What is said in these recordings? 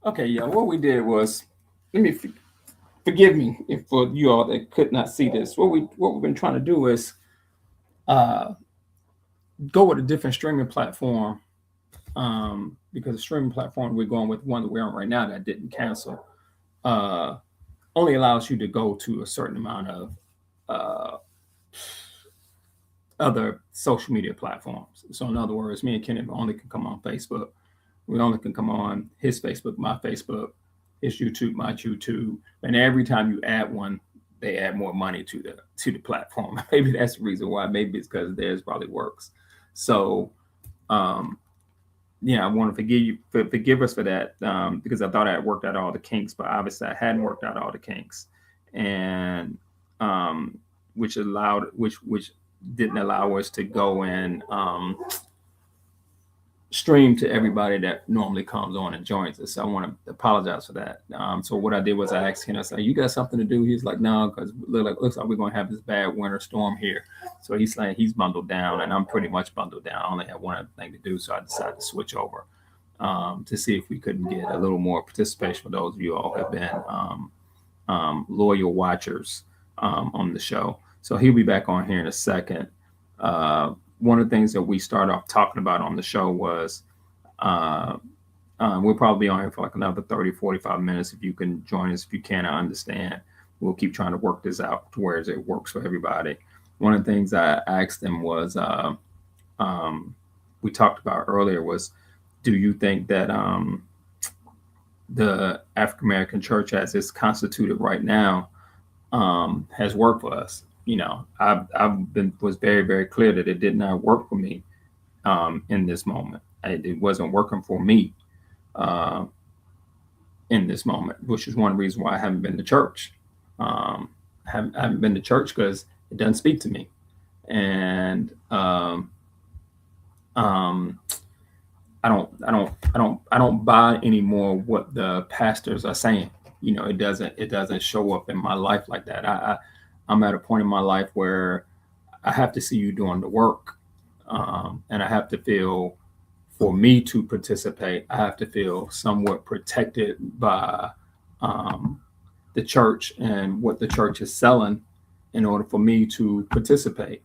Okay, yeah. What we did was, let me forgive me if for you all that could not see this. What we've been trying to do is uh, go with a different streaming platform, because the streaming platform we're going with, one that we're on right now that didn't cancel, uh, only allows you to go to a certain amount of uh, other social media platforms. So in other words, me and Kenneth only can come on Facebook. We only can come on his Facebook, my Facebook, his YouTube, my YouTube. And every time you add one, they add more money to the platform. Maybe that's the reason why. Maybe it's because theirs probably works. So um, yeah, I want to forgive us for that, because I thought I had worked out all the kinks, but obviously I hadn't worked out all the kinks, and um, which didn't allow us to go and stream to everybody that normally comes on and joins us. So I want to apologize for that. So what I did was I asked him, I said, "You got something to do?" He's like, "No, because looks like we're going to have this bad winter storm here." So he's saying he's bundled down, and I'm pretty much bundled down. I only have one other thing to do, so I decided to switch over, to see if we couldn't get a little more participation for those of you all who have been loyal watchers on the show. So he'll be back on here in a second. Uh, One of the things that we started off talking about on the show was, uh, we'll probably be on here for like another 30, 45 minutes. If you can join us, if you can, I understand. We'll keep trying to work this out to where it works for everybody. One of the things I asked them was, um, we talked about earlier was, do you think that the African American church as it's constituted right now has worked for us? You know, I've been was very very clear that it did not work for me in this moment. It wasn't working for me uh, in this moment, which is one reason why I haven't been to church. I haven't been to church because it doesn't speak to me, and um, I don't buy anymore what the pastors are saying. You know, it doesn't show up in my life like that. I'm at a point in my life where I have to see you doing the work, and I have to feel, for me to participate, I have to feel somewhat protected by um, the church and what the church is selling in order for me to participate.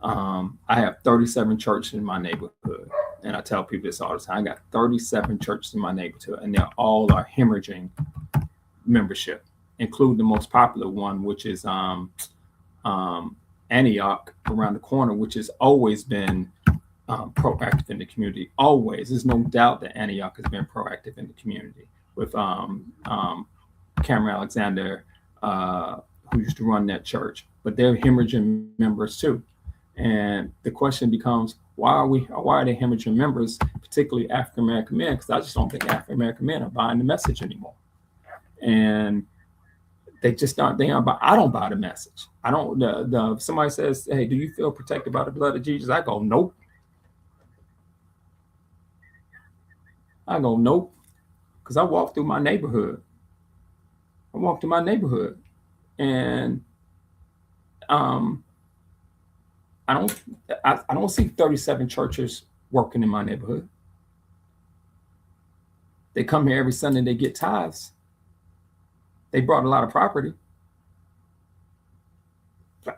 I have 37 churches in my neighborhood, and I tell people this all the time. I got 37 churches in my neighborhood, and they all are hemorrhaging membership, including the most popular one, which is um, Antioch around the corner, which has always been proactive in the community. Always, there's no doubt that Antioch has been proactive in the community with Cameron Alexander, who used to run that church. But they're hemorrhaging members too. And the question becomes, why are they hemorrhaging members, particularly African American men? Because I just don't think African American men are buying the message anymore. And they just aren't. They aren't. I don't buy the message. I don't. Somebody says, "Hey, do you feel protected by the blood of Jesus?" I go, "Nope." I go, "Nope," because I walk through my neighborhood. I walk through my neighborhood, and um, I don't. I don't see 37 churches working in my neighborhood. They come here every Sunday. They get tithes. They brought a lot of property.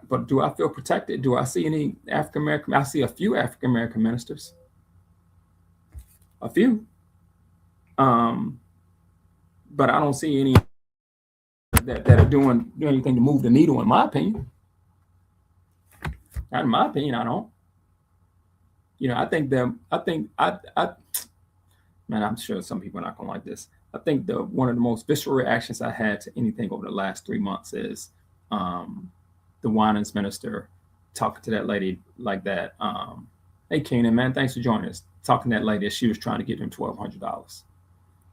But do I feel protected? Do I see any African American? I see a few African American ministers, a few, um, but I don't see any that are doing anything to move the needle. In my opinion, not in my opinion, I don't. You know, I think that I man, I'm sure some people are not gonna like this. I think the one of the most visceral reactions I had to anything over the last 3 months is um, the Winans minister talking to that lady like that. Hey, Keenan, man, thanks for joining us. Talking to that lady as she was trying to give him $1,200.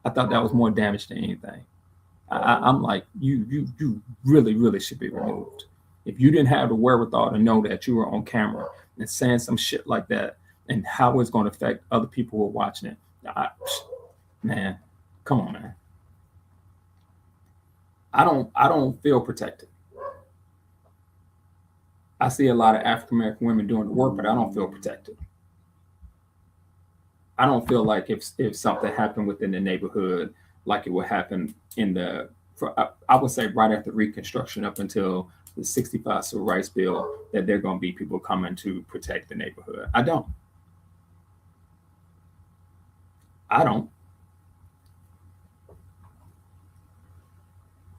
I thought that was more damage than anything. I'm like, you really, really should be removed. If you didn't have the wherewithal to know that you were on camera and saying some shit like that and how it's going to affect other people who are watching it, man, come on, man. I don't feel protected. I see a lot of African American women doing the work, but I don't feel protected. I don't feel like if something happened within the neighborhood, like it would happen I would say right after Reconstruction up until the 65 Civil Rights Bill, that there are going to be people coming to protect the neighborhood. I don't.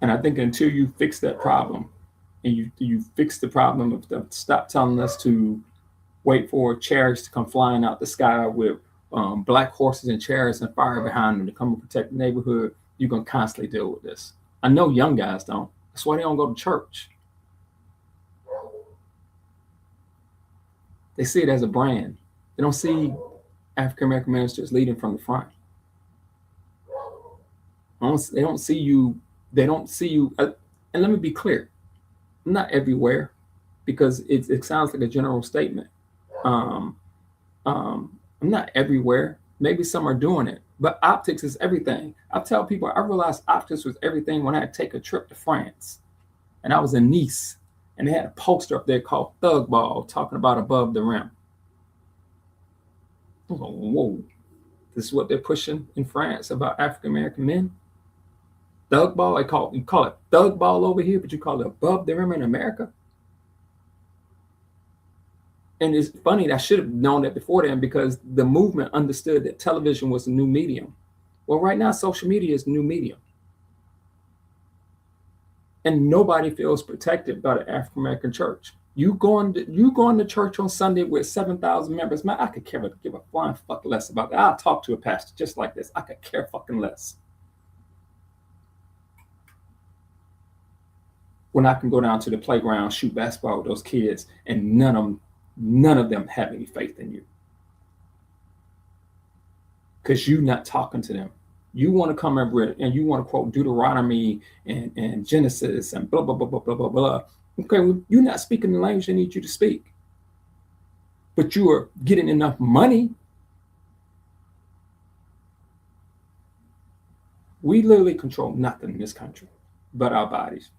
And I think until you fix that problem, and you fix the problem of stop telling us to wait for chariots to come flying out the sky with black horses and chariots and fire behind them to come and protect the neighborhood, you're going to constantly deal with this. I know young guys don't. That's why they don't go to church. They see it as a brand. They don't see African American ministers leading from the front. They don't see you. And let me be clear, I'm not everywhere, because it sounds like a general statement. I'm not everywhere. Maybe some are doing it, but optics is everything. I tell people, I realized optics was everything when I had to take a trip to France, and I was in Nice, and they had a poster up there called Thug Ball talking about above the rim. I was like, whoa, this is what they're pushing in France about African American men? Thug Ball? You call it Thug Ball over here, but you call it above the rim in America? And it's funny, I should have known that before then, because the movement understood that television was a new medium. Well, right now, social media is a new medium. And nobody feels protected by the African American church. You going to church on Sunday with 7,000 members, man, I could give a flying fuck less about that. I'll talk to a pastor just like this. I could care fucking less. When I can go down to the playground, shoot basketball with those kids, and none of them have any faith in you, because you're not talking to them. You want to come over and you want to quote Deuteronomy and Genesis and blah, blah, blah, blah, blah, blah, blah. Okay, well, you're not speaking the language they need you to speak, but you are getting enough money. We literally control nothing in this country but our bodies.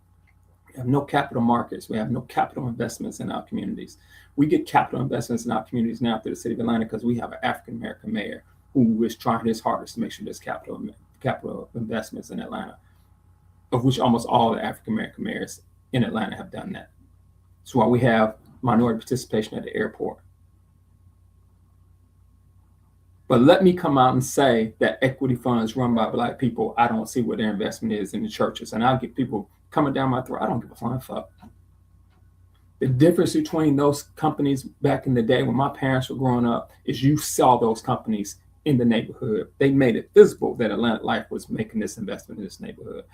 We have no capital markets. We have no capital investments in our communities. We get capital investments in our communities now through the city of Atlanta because we have an African-American mayor who is trying his hardest to make sure there's capital investments in Atlanta, of which almost all the African-American mayors in Atlanta have done that. That's why we have minority participation at the airport. But let me come out and say that equity funds run by Black people, I don't see what their investment is in the churches. And I'll get people coming down my throat. I don't give a flying fuck. The difference between those companies back in the day when my parents were growing up is you saw those companies in the neighborhood. They made it visible that Atlantic Life was making this investment in this neighborhood,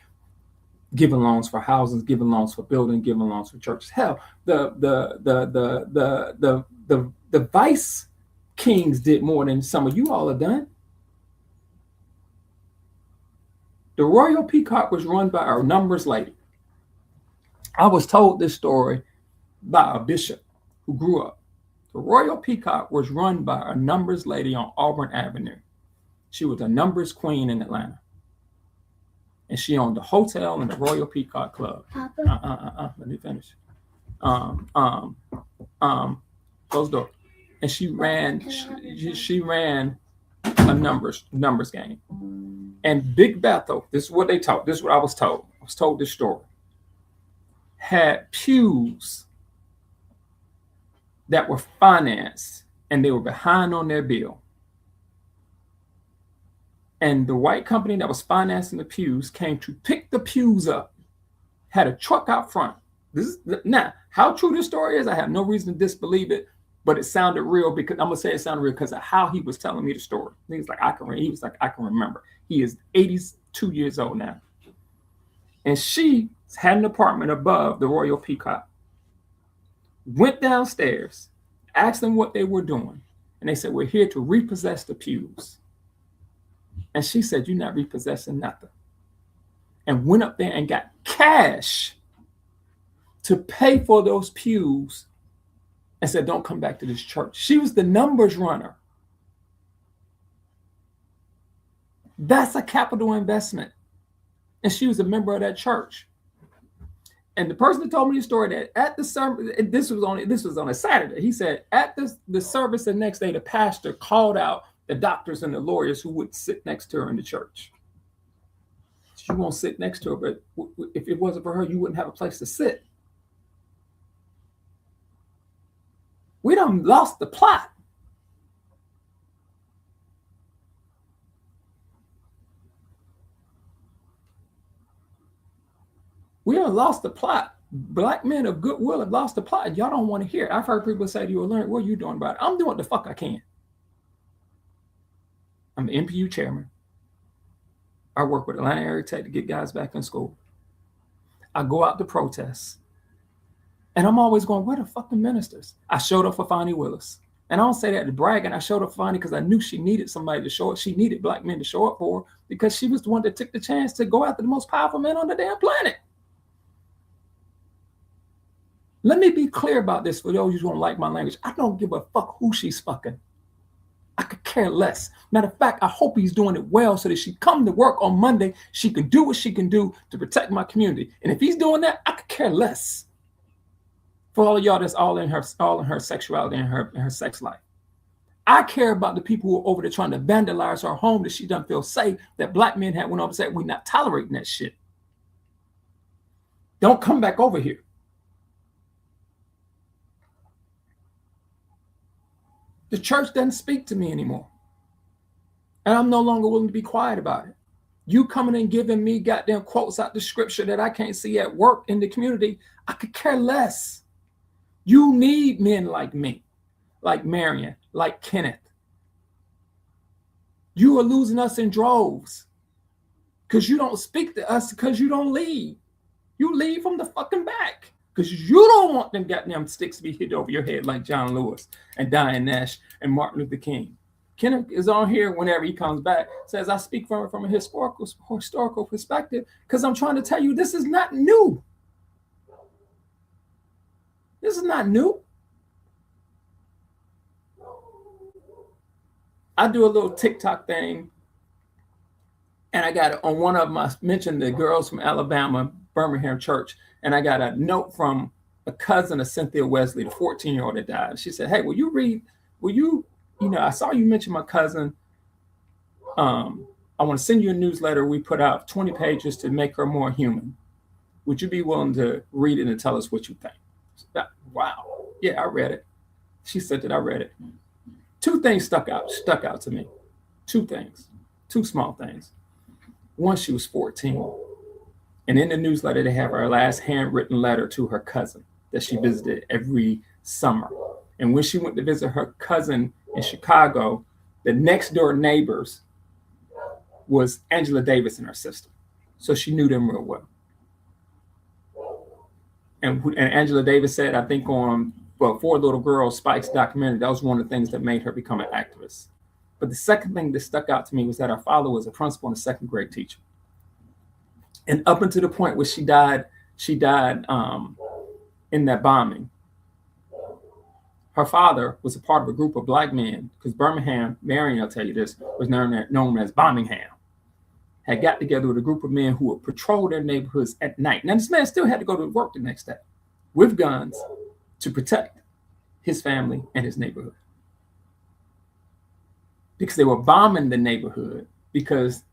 giving loans for houses, giving loans for buildings, giving loans for churches. Hell, the vice kings did more than some of you all have done. The Royal Peacock was run by our numbers lady. I was told this story by a bishop who grew up. The Royal Peacock was run by a numbers lady on Auburn Avenue. She was a numbers queen in Atlanta. And she owned the hotel and the Royal Peacock Club. Let me finish. Close door. And she ran a numbers game. And Big Bethel, this is what they taught. This is what I was told. I was told this story. Had pews that were financed and they were behind on their bill. And the white company that was financing the pews came to pick the pews up, had a truck out front. Now, how true this story is, I have no reason to disbelieve it, but it sounded real because I'm gonna say it sounded real because of how he was telling me the story. He was like, I can remember. He is 82 years old now. And she had an apartment above the Royal Peacock. Went downstairs, asked them what they were doing. And they said, we're here to repossess the pews. And she said, you're not repossessing nothing. And went up there and got cash to pay for those pews and said, don't come back to this church. She was the numbers runner. That's a capital investment. And she was a member of that church. And the person that told me the story that at the service, this was on a Saturday. He said at the service the next day, the pastor called out the doctors and the lawyers who would sit next to her in the church. You won't sit next to her, but if it wasn't for her, you wouldn't have a place to sit. We done lost the plot. We done lost the plot. Black men of goodwill have lost the plot. Y'all don't want to hear it. I've heard people say to you, Leonard, what are you doing about it? I'm doing what the fuck I can. I'm the MPU chairman. I work with Atlanta Area Tech to get guys back in school. I go out to protests. And I'm always going, where the fucking ministers? I showed up for Fonnie Willis. And I don't say that to brag. And I showed up for Fonnie because I knew she needed somebody to show up. She needed black men to show up for her because she was the one that took the chance to go after the most powerful men on the damn planet. Let me be clear about this for those who don't like my language. I don't give a fuck who she's fucking. I could care less. Matter of fact, I hope he's doing it well so that she come to work on Monday. She can do what she can do to protect my community. And if he's doing that, I could care less. For all of y'all that's all in her sexuality and her sex life. I care about the people who are over there trying to vandalize her home that she doesn't feel safe, that black men had went over and said, we're not tolerating that shit. Don't come back over here. The church doesn't speak to me anymore. And I'm no longer willing to be quiet about it. You coming and giving me goddamn quotes out the scripture that I can't see at work in the community, I could care less. You need men like me, like Marion, like Kenneth. You are losing us in droves because you don't speak to us because you don't lead. You lead from the fucking back because you don't want them goddamn sticks to be hit over your head like John Lewis and Diane Nash and Martin Luther King. Kenneth is on here whenever he comes back, says, I speak from a historical perspective because I'm trying to tell you this is not new. This is not new. I do a little TikTok thing, and I got it on one of them. I mentioned the girls from Alabama, Birmingham church, and I got a note from a cousin of Cynthia Wesley, the 14-year-old that died. She said, hey, I saw you mention my cousin. I want to send you a newsletter. We put out 20 pages to make her more human. Would you be willing to read it and tell us what you think? Wow. Yeah, I read it. She said that I read it. Two things stuck out to me. Two things. Two small things. One, she was 14. And in the newsletter, they have her last handwritten letter to her cousin that she visited every summer. And when she went to visit her cousin in Chicago, the next door neighbors was Angela Davis and her sister. So she knew them real well. And Angela Davis said, I think on Four Little Girls, Spike's documentary, that was one of the things that made her become an activist. But the second thing that stuck out to me was that her father was a principal and a second grade teacher. And up until the point where she died in that bombing. Her father was a part of a group of black men, because Birmingham, Marion, I'll tell you this, was known as Bombingham, had got together with a group of men who would patrol their neighborhoods at night. Now, this man still had to go to work the next day with guns to protect his family and his neighborhood. Because they were bombing the neighborhood because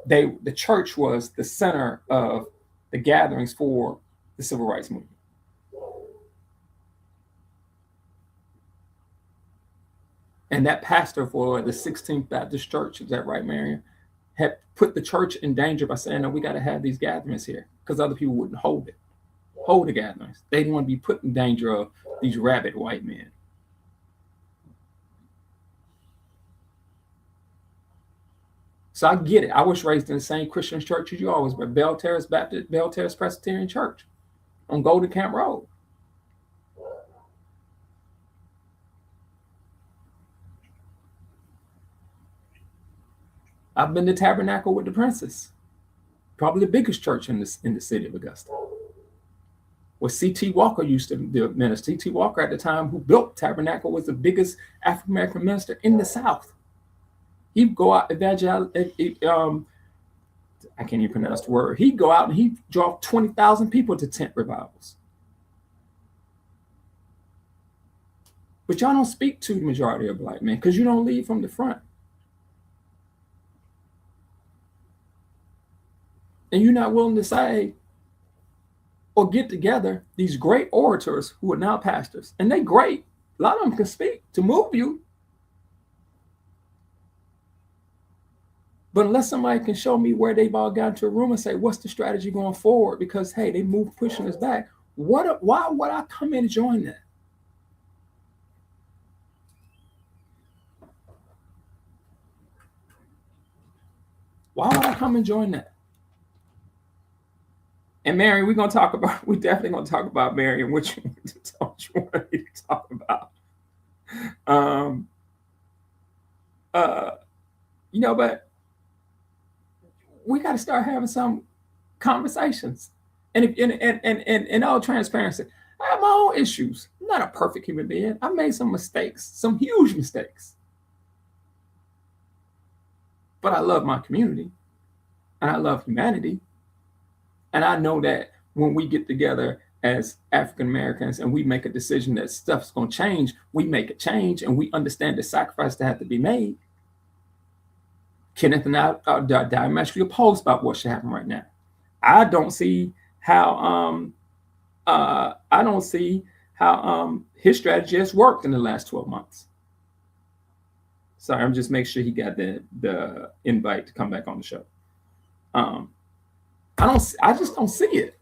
the church was the center of the gatherings for the civil rights movement. And that pastor for the 16th Baptist Church, is that right, Marion, had put the church in danger by saying, no, we got to have these gatherings here because other people wouldn't hold the gatherings. They didn't want to be put in danger of these rabid white men. So I get it. I was raised in the same Christian church as you always, but Bell Terrace Presbyterian Church on Golden Camp Road. I've been to Tabernacle with the Princess, probably the biggest church in the city of Augusta, where C.T. Walker used to minister. C.T. Walker at the time, who built Tabernacle, was the biggest African-American minister in the South. He'd go out, I can't even pronounce the word. He'd go out and he'd draw 20,000 people to tent revivals. But y'all don't speak to the majority of black men because you don't lead from the front. And you're not willing to say or get together these great orators who are now pastors, and they great. A lot of them can speak to move you. But unless somebody can show me where they've all got into a room and say, what's the strategy going forward? Because hey, they move pushing us back. Why would I come in and join that? Why would I come and join that? And Marion, we definitely gonna talk about Marion, which you want me to talk about. Um uh but we gotta start having some conversations. And if in all transparency, I have my own issues. I'm not a perfect human being. I made some mistakes, some huge mistakes. But I love my community and I love humanity. And I know that when we get together as African Americans and we make a decision that stuff's going to change, we make it change and we understand the sacrifice that have to be made. Kenneth and I are diametrically opposed about what should happen right now. I don't see how his strategy has worked in the last 12 months. Sorry, I'm just making sure he got the invite to come back on the show. I just don't see it.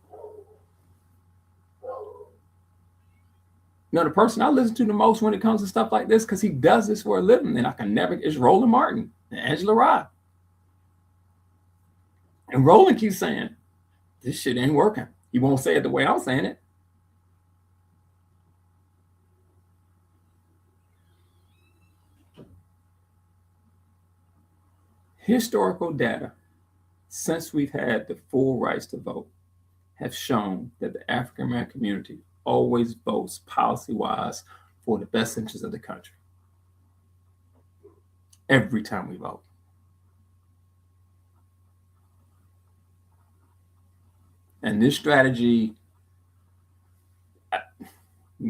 The person I listen to the most when it comes to stuff like this, because he does this for a living, and I can never, is Roland Martin and Angela Rye. And Roland keeps saying, this shit ain't working. He won't say it the way I'm saying it. Historical data, since we've had the full rights to vote, have shown that the African American community always votes policy-wise for the best interests of the country. Every time we vote. And this strategy,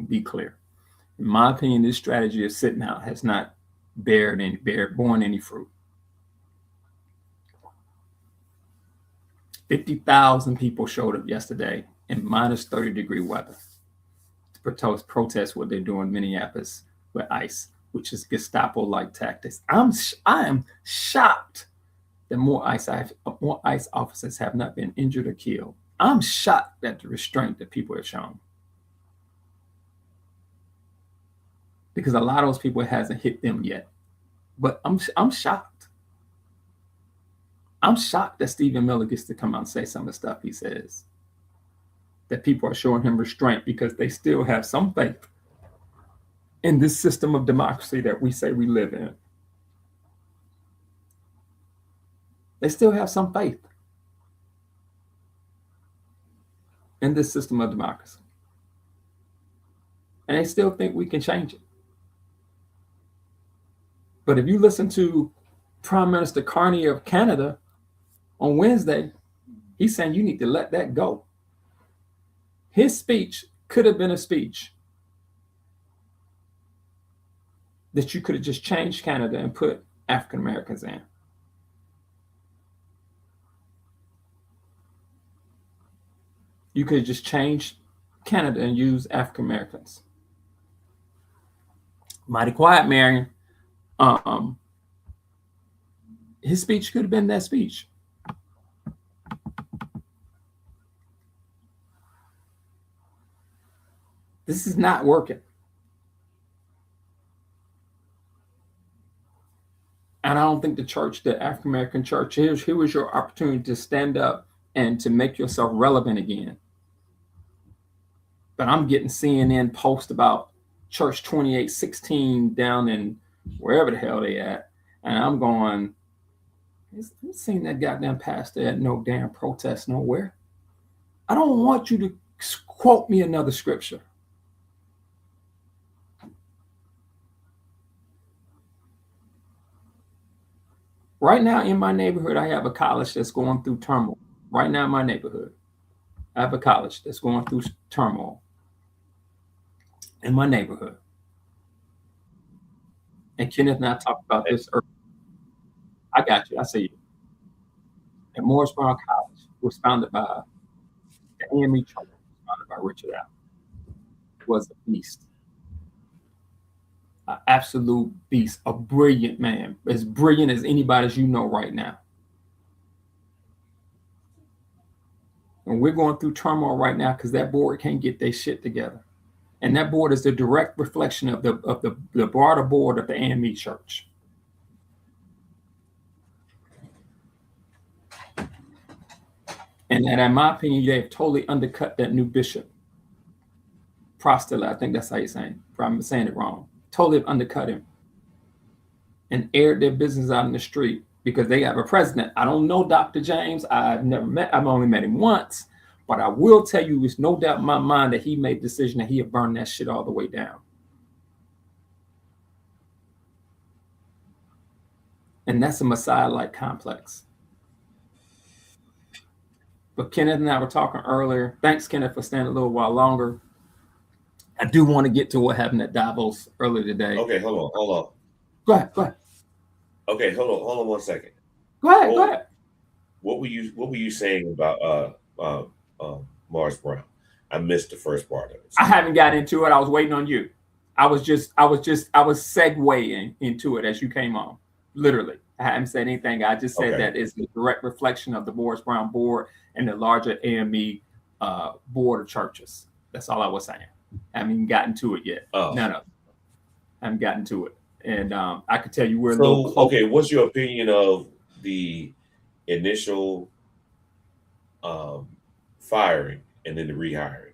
be clear, in my opinion, this strategy of sitting out has not borne any fruit. 50,000 people showed up yesterday in minus 30-degree weather to protest what they're doing in Minneapolis with ICE, which is Gestapo-like tactics. I am shocked that more ICE officers have not been injured or killed. I'm shocked at the restraint that people have shown. Because a lot of those people, it hasn't hit them yet. But I'm shocked. I'm shocked that Stephen Miller gets to come out and say some of the stuff he says. That people are showing him restraint because they still have some faith in this system of democracy that we say we live in. They still have some faith in this system of democracy. And they still think we can change it. But if you listen to Prime Minister Carney of Canada on Wednesday, he's saying you need to let that go. His speech could have been a speech that you could have just changed Canada and put African Americans in. You could have just changed Canada and use African Americans. Mighty quiet, Marion. His speech could have been that speech. This is not working. And I don't think the church, the African American church, here was your opportunity to stand up and to make yourself relevant again. But I'm getting CNN posts about Church 2816 down in wherever the hell they at. And I'm going, I'm seeing that goddamn pastor at no damn protest nowhere. I don't want you to quote me another scripture. Right now in my neighborhood, I have a college that's going through turmoil. Right now in my neighborhood, I have a college that's going through turmoil in my neighborhood. And Kenneth and I talked about this earlier. I got you. I see you. At Morris Brown College. was founded by the AME Church, founded by Richard Allen, was a beast, an absolute beast, a brilliant man, as brilliant as anybody as you know right now. And we're going through turmoil right now because that board can't get their shit together. And that board is the direct reflection of the broader board of the AME Church. And in my opinion, they have totally undercut that new bishop, Prostila. I think that's how you're saying. I'm saying it wrong. Totally undercut him and aired their business out in the street because they have a president. I don't know Dr. James. I've only met him once, but I will tell you, there's no doubt in my mind that he made the decision that he'll burn that shit all the way down. And that's a Messiah-like complex. But Kenneth and I were talking earlier. Thanks, Kenneth, for staying a little while longer. I do want to get to what happened at Davos earlier today. Okay, hold on. Go ahead. Okay, hold on 1 second. Go ahead. What were you saying about Mars Brown? I missed the first part of it. I haven't got into it. I was waiting on you. I was segueing into it as you came on. Literally. I haven't said anything. I just said that it's a direct reflection of the Morris Brown board and the larger AME board of churches. That's all I was saying. I haven't even gotten to it yet. None of it. I haven't gotten to it. And I could tell you we're a little close. Okay, what's your opinion of the initial firing and then the rehiring?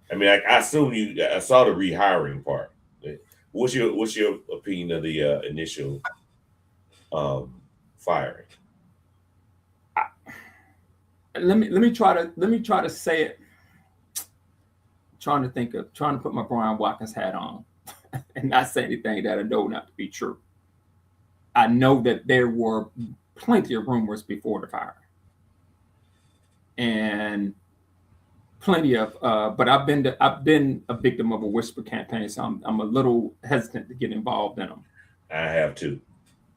I mean, I assume I saw the rehiring part. What's your opinion of the initial firing? Let me try to say it. Trying to put my Brian Watkins hat on and not say anything that I know not to be true. I know that there were plenty of rumors before the fire, and plenty of. But I've been a victim of a whisper campaign, so I'm a little hesitant to get involved in them. I have too.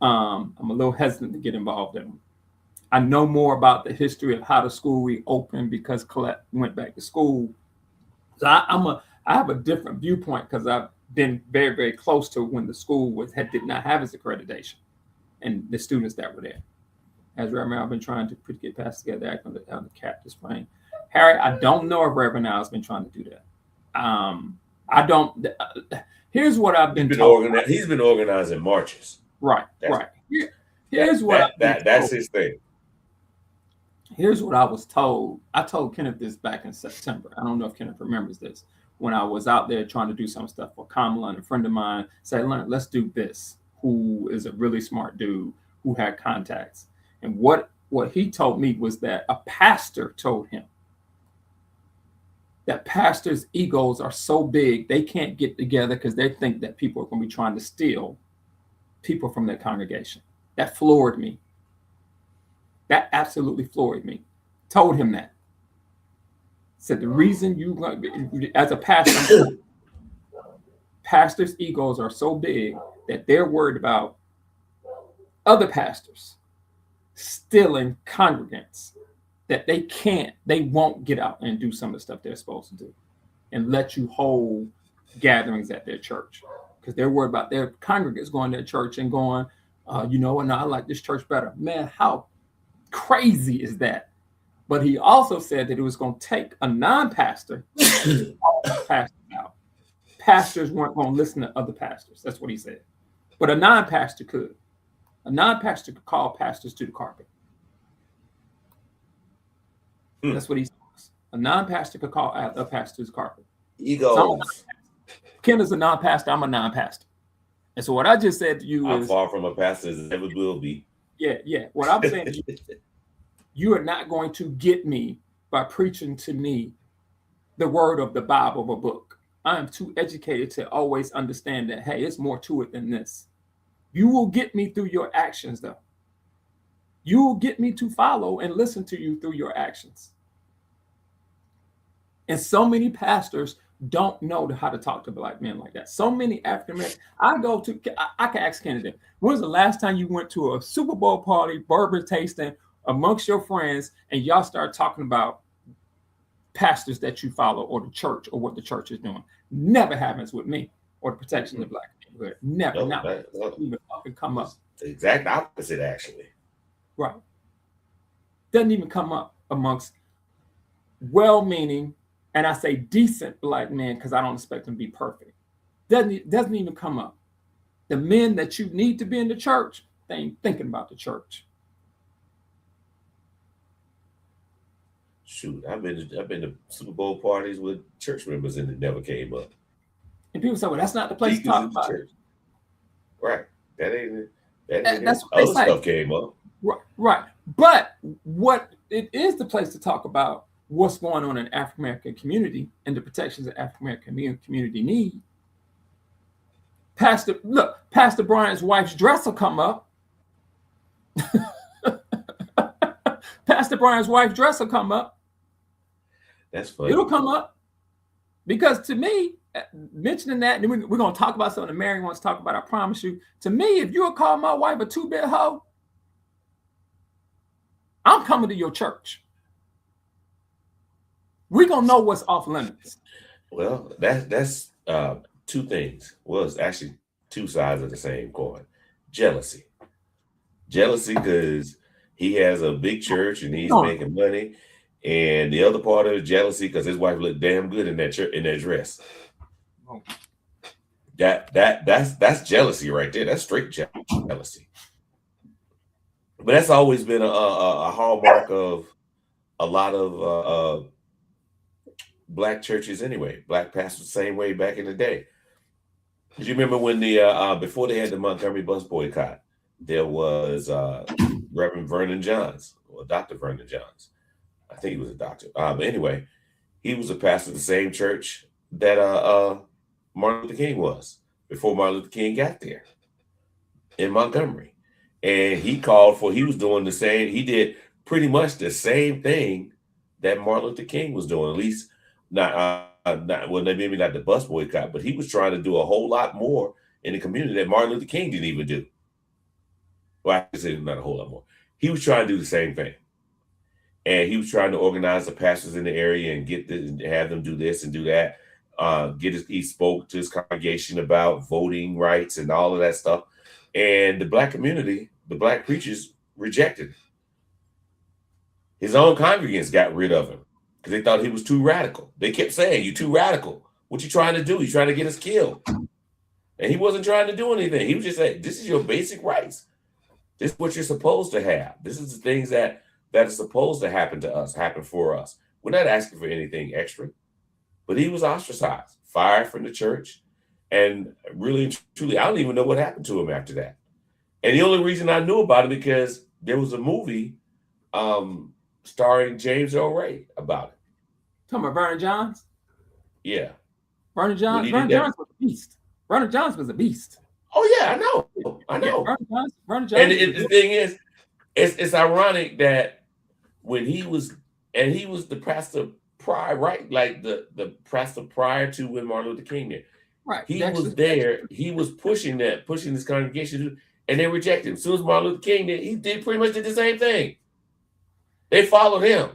I'm a little hesitant to get involved in them. I know more about the history of how the school reopened because Colette went back to school. So I have a different viewpoint because I've been very, very close to when the school did not have its accreditation and the students that were there. As Reverend, I've been trying to get past together act on the cap this spring. Harry, I don't know if Reverend Al has been trying to do that. I don't. Here's what I've been told. He's been organizing marches. Right. Here's what that's his thing. Here's what I was told. I told Kenneth this back in September. I don't know if Kenneth remembers this. When I was out there trying to do some stuff for Kamala, and a friend of mine said, Leonard, let's do this, who is a really smart dude who had contacts. And what he told me was that a pastor told him that pastors' egos are so big, they can't get together because they think that people are going to be trying to steal people from their congregation. That floored me. That absolutely floored me. Told him that. Said the reason as a pastor, pastors' egos are so big that they're worried about other pastors stealing congregants that they won't get out and do some of the stuff they're supposed to do and let you hold gatherings at their church because they're worried about their congregants going to their church and going, you know what, no, I like this church better. Man, how crazy is that? But he also said that it was going to take a non-pastor to call pastors out. Pastors weren't going to listen to other pastors. That's what he said. But a non-pastor could. A non-pastor could call pastors to the carpet. That's what he says. A non-pastor could call a pastor to the carpet. Egos. Ken is a non-pastor. I'm a non-pastor. And so what I just said to you I'm is, far from a pastor as ever will be. Yeah. What I'm saying to you is, you are not going to get me by preaching to me the word of the Bible of a book. I am too educated to always understand that, hey, it's more to it than this. You will get me through your actions, though. You will get me to follow and listen to you through your actions. And so many pastors don't know how to talk to black men like that. So many African Americans. I can ask Kenneth, when was the last time you went to a Super Bowl party, bourbon tasting, amongst your friends, and y'all start talking about pastors that you follow or the church or what the church is doing. Never happens with me or the protection of the black neighborhood. Never. No, Not no. even fucking come up. The exact opposite, actually. Right. Doesn't even come up amongst well-meaning, and I say decent black men because I don't expect them to be perfect. Doesn't even come up. The men that you need to be in the church, they ain't thinking about the church. Shoot, I've been to Super Bowl parties with church members and it never came up. And people say, well, that's not the place to Deacons talk in the about it. church. Right. That ain't it. That's what Other they say. stuff came up. Right. But what it is the place to talk about what's going on in the African American community and the protections that African American community need. Pastor Brian's wife's dress will come up. Pastor Brian's wife's dress will come up. That's funny. It'll come up. Because to me, mentioning that, and then we're going to talk about something that Mary wants to talk about, I promise you. To me, if you would call my wife a two-bit hoe, I'm coming to your church. We're going to know what's off limits. Well, that's two things. Well, it's actually two sides of the same coin. Jealousy because he has a big church and he's making money, and the other part of it, jealousy because his wife looked damn good in that dress. That's jealousy right there. That's straight jealousy. But that's always been a hallmark of a lot of black churches anyway. Black pastors the same way back in the day. Do you remember when the before they had the Montgomery bus boycott, there was Reverend Vernon Johns, or Dr. Vernon Johns. I think he was a doctor. But anyway, he was a pastor of the same church that Martin Luther King was before Martin Luther King got there in Montgomery. And he was doing the same, he did pretty much the same thing that Martin Luther King was doing, at least maybe not the bus boycott, but he was trying to do a whole lot more in the community that Martin Luther King didn't even do. Well, I can say not a whole lot more. He was trying to do the same thing. And he was trying to organize the pastors in the area and have them do this and do that. He spoke to his congregation about voting rights and all of that stuff. And the black community, the black preachers rejected him. His own congregants got rid of him because they thought he was too radical. They kept saying, "You're too radical. What you trying to do? You're trying to get us killed." And he wasn't trying to do anything. He was just saying, "This is your basic rights. This is what you're supposed to have. This is the things that are supposed to happen to us, happen for us. We're not asking for anything extra." But he was ostracized, fired from the church. And really and truly, I don't even know what happened to him after that. And the only reason I knew about it because there was a movie starring James Earl Ray about it. Talking about Vernon Johns? Yeah. Vernon Johns was a beast. Vernon Johns was a beast. Oh, yeah, I know. Yeah, Vernon Johns. And the thing is, it's ironic that when he was the pastor prior, right? Like the pastor prior to when Martin Luther King did. Right. He was there. He was pushing this congregation, and they rejected him. As soon as Martin Luther King did, he pretty much did the same thing. They followed him.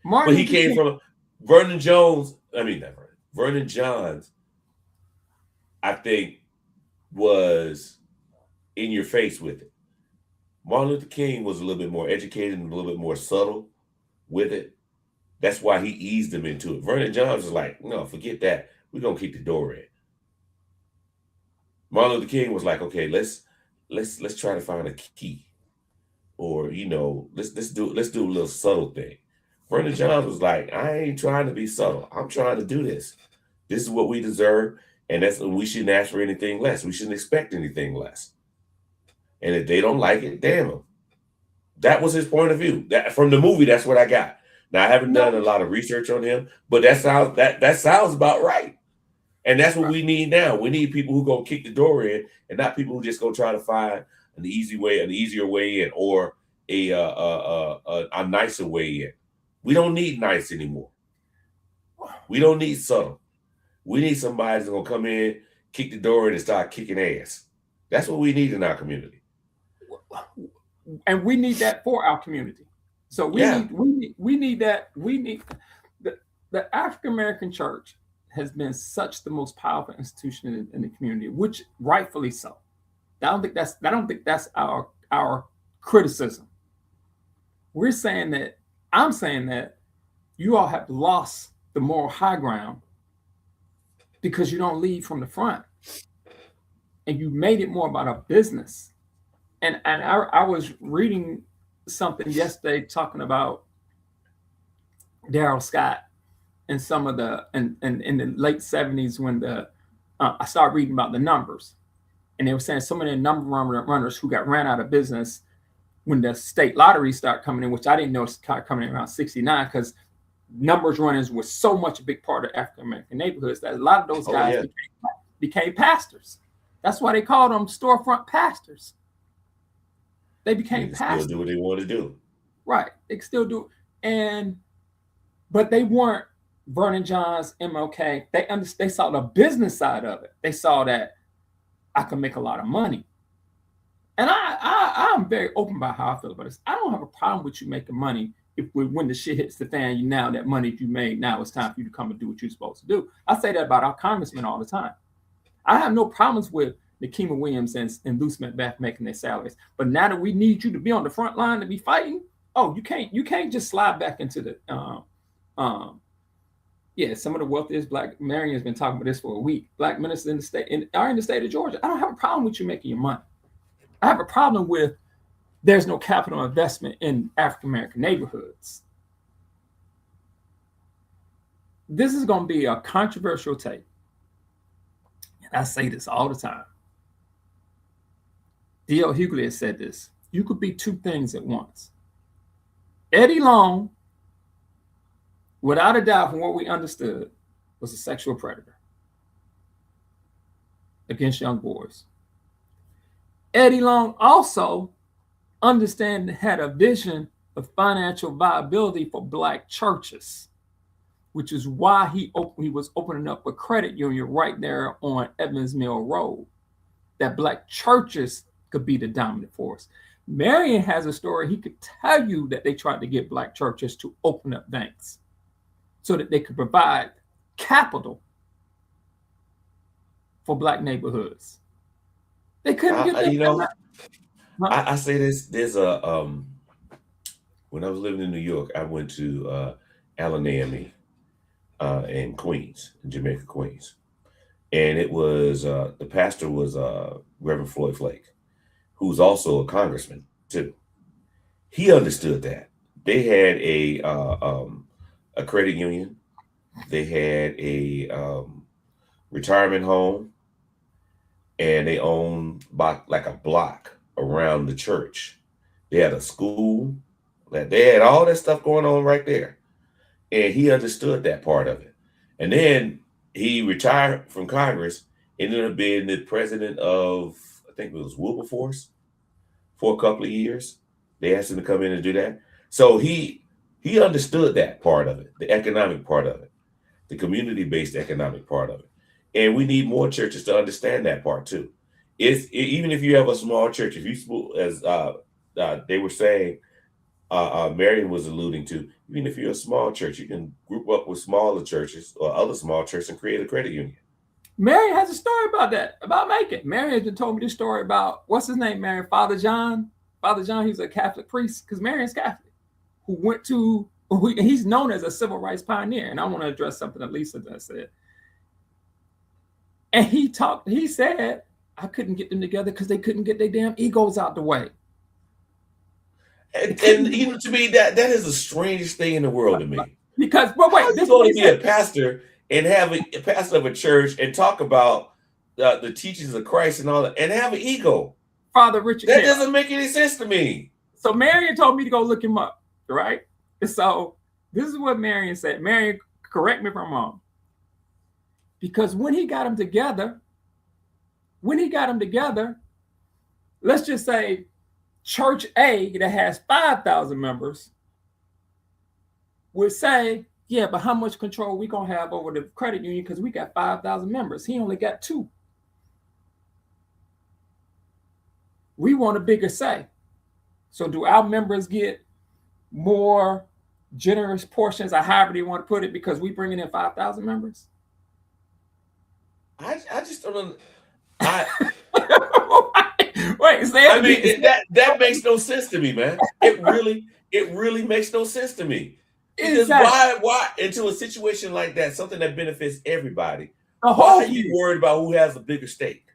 But he came from Vernon Johns, I think, was in your face with it. Martin Luther King was a little bit more educated and a little bit more subtle with it. That's why he eased them into it. Vernon Johns was like, "No, forget that. We're gonna keep the door in." Martin Luther King was like, "Okay, let's try to find a key, or let's do a little subtle thing." Vernon Johns was like, "I ain't trying to be subtle. I'm trying to do this. This is what we deserve, and we shouldn't ask for anything less. We shouldn't expect anything less. And if they don't like it, damn them." That was his point of view. That from the movie, that's what I got. Now I haven't done a lot of research on him, but that sounds about right. And that's what we need now. We need people who gonna kick the door in, and not people who just gonna try to find an easier way in, or a nicer way in. We don't need nice anymore. We don't need subtle. We need somebody that's gonna come in, kick the door in, and start kicking ass. That's what we need in our community. And we need that for our community. So Yeah. we need that. We need the African American church has been such the most powerful institution in the community, which rightfully so. I don't think that's our criticism. We're saying that I'm saying that you all have lost the moral high ground because you don't lead from the front and you made it more about a business. And I was reading something yesterday talking about Daryl Scott and some of the and in the late 70s when the I started reading about the numbers, and they were saying so many number runners who got ran out of business when the state lottery started coming in, which I didn't know started coming in around 69 because numbers runners was so much a big part of African American neighborhoods that a lot of those Oh guys yeah. became pastors. That's why they called them storefront pastors. They They became can still pastors, do what they want to do. right? They still do, and but they weren't Vernon Johns, MLK. They saw the business side of it. They saw that I can make a lot of money, and I'm very open about how I feel about this. I don't have a problem with you making money if when the shit hits the fan. You now that money you made, now it's time for you to come and do what you're supposed to do. I say that about our congressmen all the time. I have no problems with Nikema Williams and Luce McBath making their salaries. But now that we need you to be on the front line to be fighting, oh, you can't just slide back into the yeah, some of the wealthiest black Marion has been talking about this for a week. Black ministers in the state are in the state of Georgia. I don't have a problem with you making your money. I have a problem with there's no capital investment in African American neighborhoods. This is going to be a controversial take. And I say this all the time. D.L. Hughley has said this. You could be two things at once. Eddie Long, without a doubt, from what we understood, was a sexual predator against young boys. Eddie Long also had a vision of financial viability for black churches, which is why he was opening up a credit union right there on Evans Mill Road, that black churches could be the dominant force. Marion has a story. He could tell you that they tried to get black churches to open up banks so that they could provide capital for black neighborhoods. They couldn't get that. I say this. There's a when I was living in New York, I went to Allen AME in Queens, in Jamaica, Queens, and it was the pastor was Reverend Floyd Flake, who's also a congressman too. He understood that they had a credit union, they had a retirement home, and they owned like a block around the church. They had a school, that they had all that stuff going on right there, and he understood that part of it. And then he retired from Congress, ended up being the president of, I think it was Wilberforce, for a couple of years. They asked him to come in and do that. So he understood that part of it, the economic part of it, the community-based economic part of it. And we need more churches to understand that part too. Even if you have a small church, if you, as they were saying, Marion was alluding to, even if you're a small church, you can group up with smaller churches or other small churches and create a credit union. Marion has a story about that, about making. Marion has told me this story about, what's his name, Marion? Father John. Father John, he's a Catholic priest, because Marion's Catholic, he's known as a civil rights pioneer. And I want to address something that Lisa said. And he said, I couldn't get them together because they couldn't get their damn egos out the way. And even to me, that is the strangest thing in the world to me. Because, but wait, this is going to be a pastor and have a pastor of a church and talk about the teachings of Christ and all that, and have an ego. Father Richard, that doesn't make any sense to me. So Marion told me to go look him up, right? So this is what Marion said. Marion, correct me if I'm wrong. Because when he got them together, let's just say Church A that has 5,000 members would say, yeah, but how much control we gonna have over the credit union because we got 5,000 members. He only got 2. We want a bigger say. So do our members get more generous portions, or however they want to put it, because we bringing in 5,000 members? I just don't. I Wait, say it I mean again. that makes no sense to me, man. It really makes no sense to me. Because Exactly. why into a situation like that, something that benefits everybody, The why whole are you community. worried about who has a bigger stake?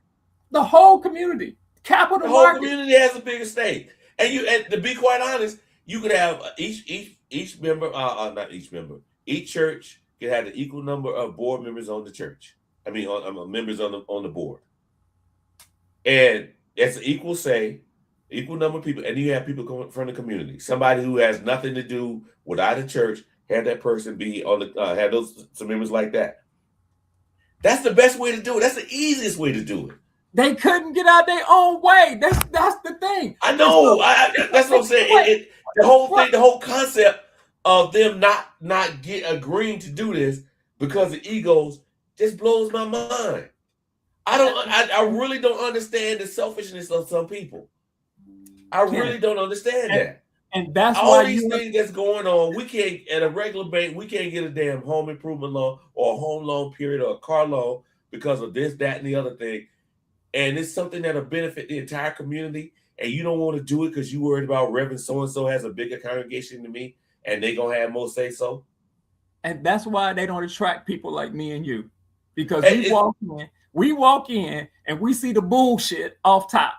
The whole community. The Capital whole market. community has a bigger stake. And to be quite honest, you could have each member, not each member, each church could have the equal number of board members on the church. I mean, members on the board, and it's an equal say, equal number of people, and you have people coming from the community. Somebody who has nothing to do with either church, have that person be on the have those some members like that. That's the best way to do it. That's the easiest way to do it. They couldn't get out their own way. That's the thing. I know. That's what I'm saying. The whole thing, the whole concept of them not agreeing to do this because of egos just blows my mind. I really don't understand the selfishness of some people. I really don't understand that. And that's all why these things that's going on. We can't, at a regular bank, we can't get a damn home improvement loan or a home loan period or a car loan because of this, that, and the other thing. And it's something that'll benefit the entire community. And you don't want to do it because you worried about Reverend so-and-so has a bigger congregation than me and they going to have more say so. And that's why they don't attract people like me and you. Because we walk in and we see the bullshit off top.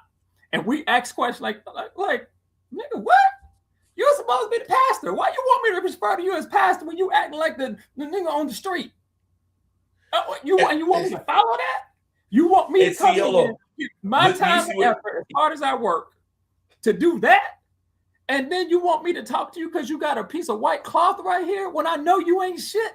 And we ask questions like nigga, what? You're supposed to be the pastor. Why you want me to refer to you as pastor when you acting like the nigga on the street? You want me to follow that? You want me to come in my time and effort, as hard as I work, to do that? And then you want me to talk to you because you got a piece of white cloth right here when I know you ain't shit?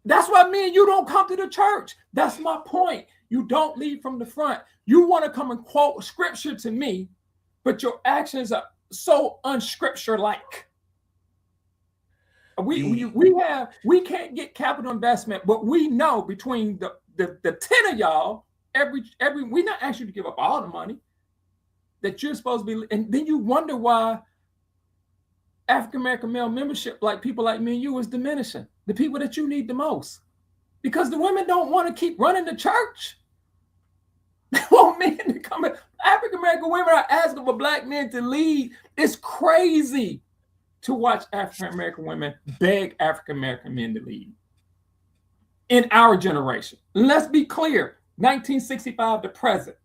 That's why me and you don't come to the church. That's my point. You don't lead from the front. You want to come and quote scripture to me, but your actions are so unscripture-like. We can't get capital investment, but we know between the 10 of y'all, we not asking you to give up all the money that you're supposed to be, and then you wonder why African American male membership, like people like me and you, is diminishing. The people that you need the most, because the women don't want to keep running the church. They want men to come in. African American women are asking for black men to lead. It's crazy to watch African American women beg African American men to lead in our generation. Let's be clear, 1965 to present.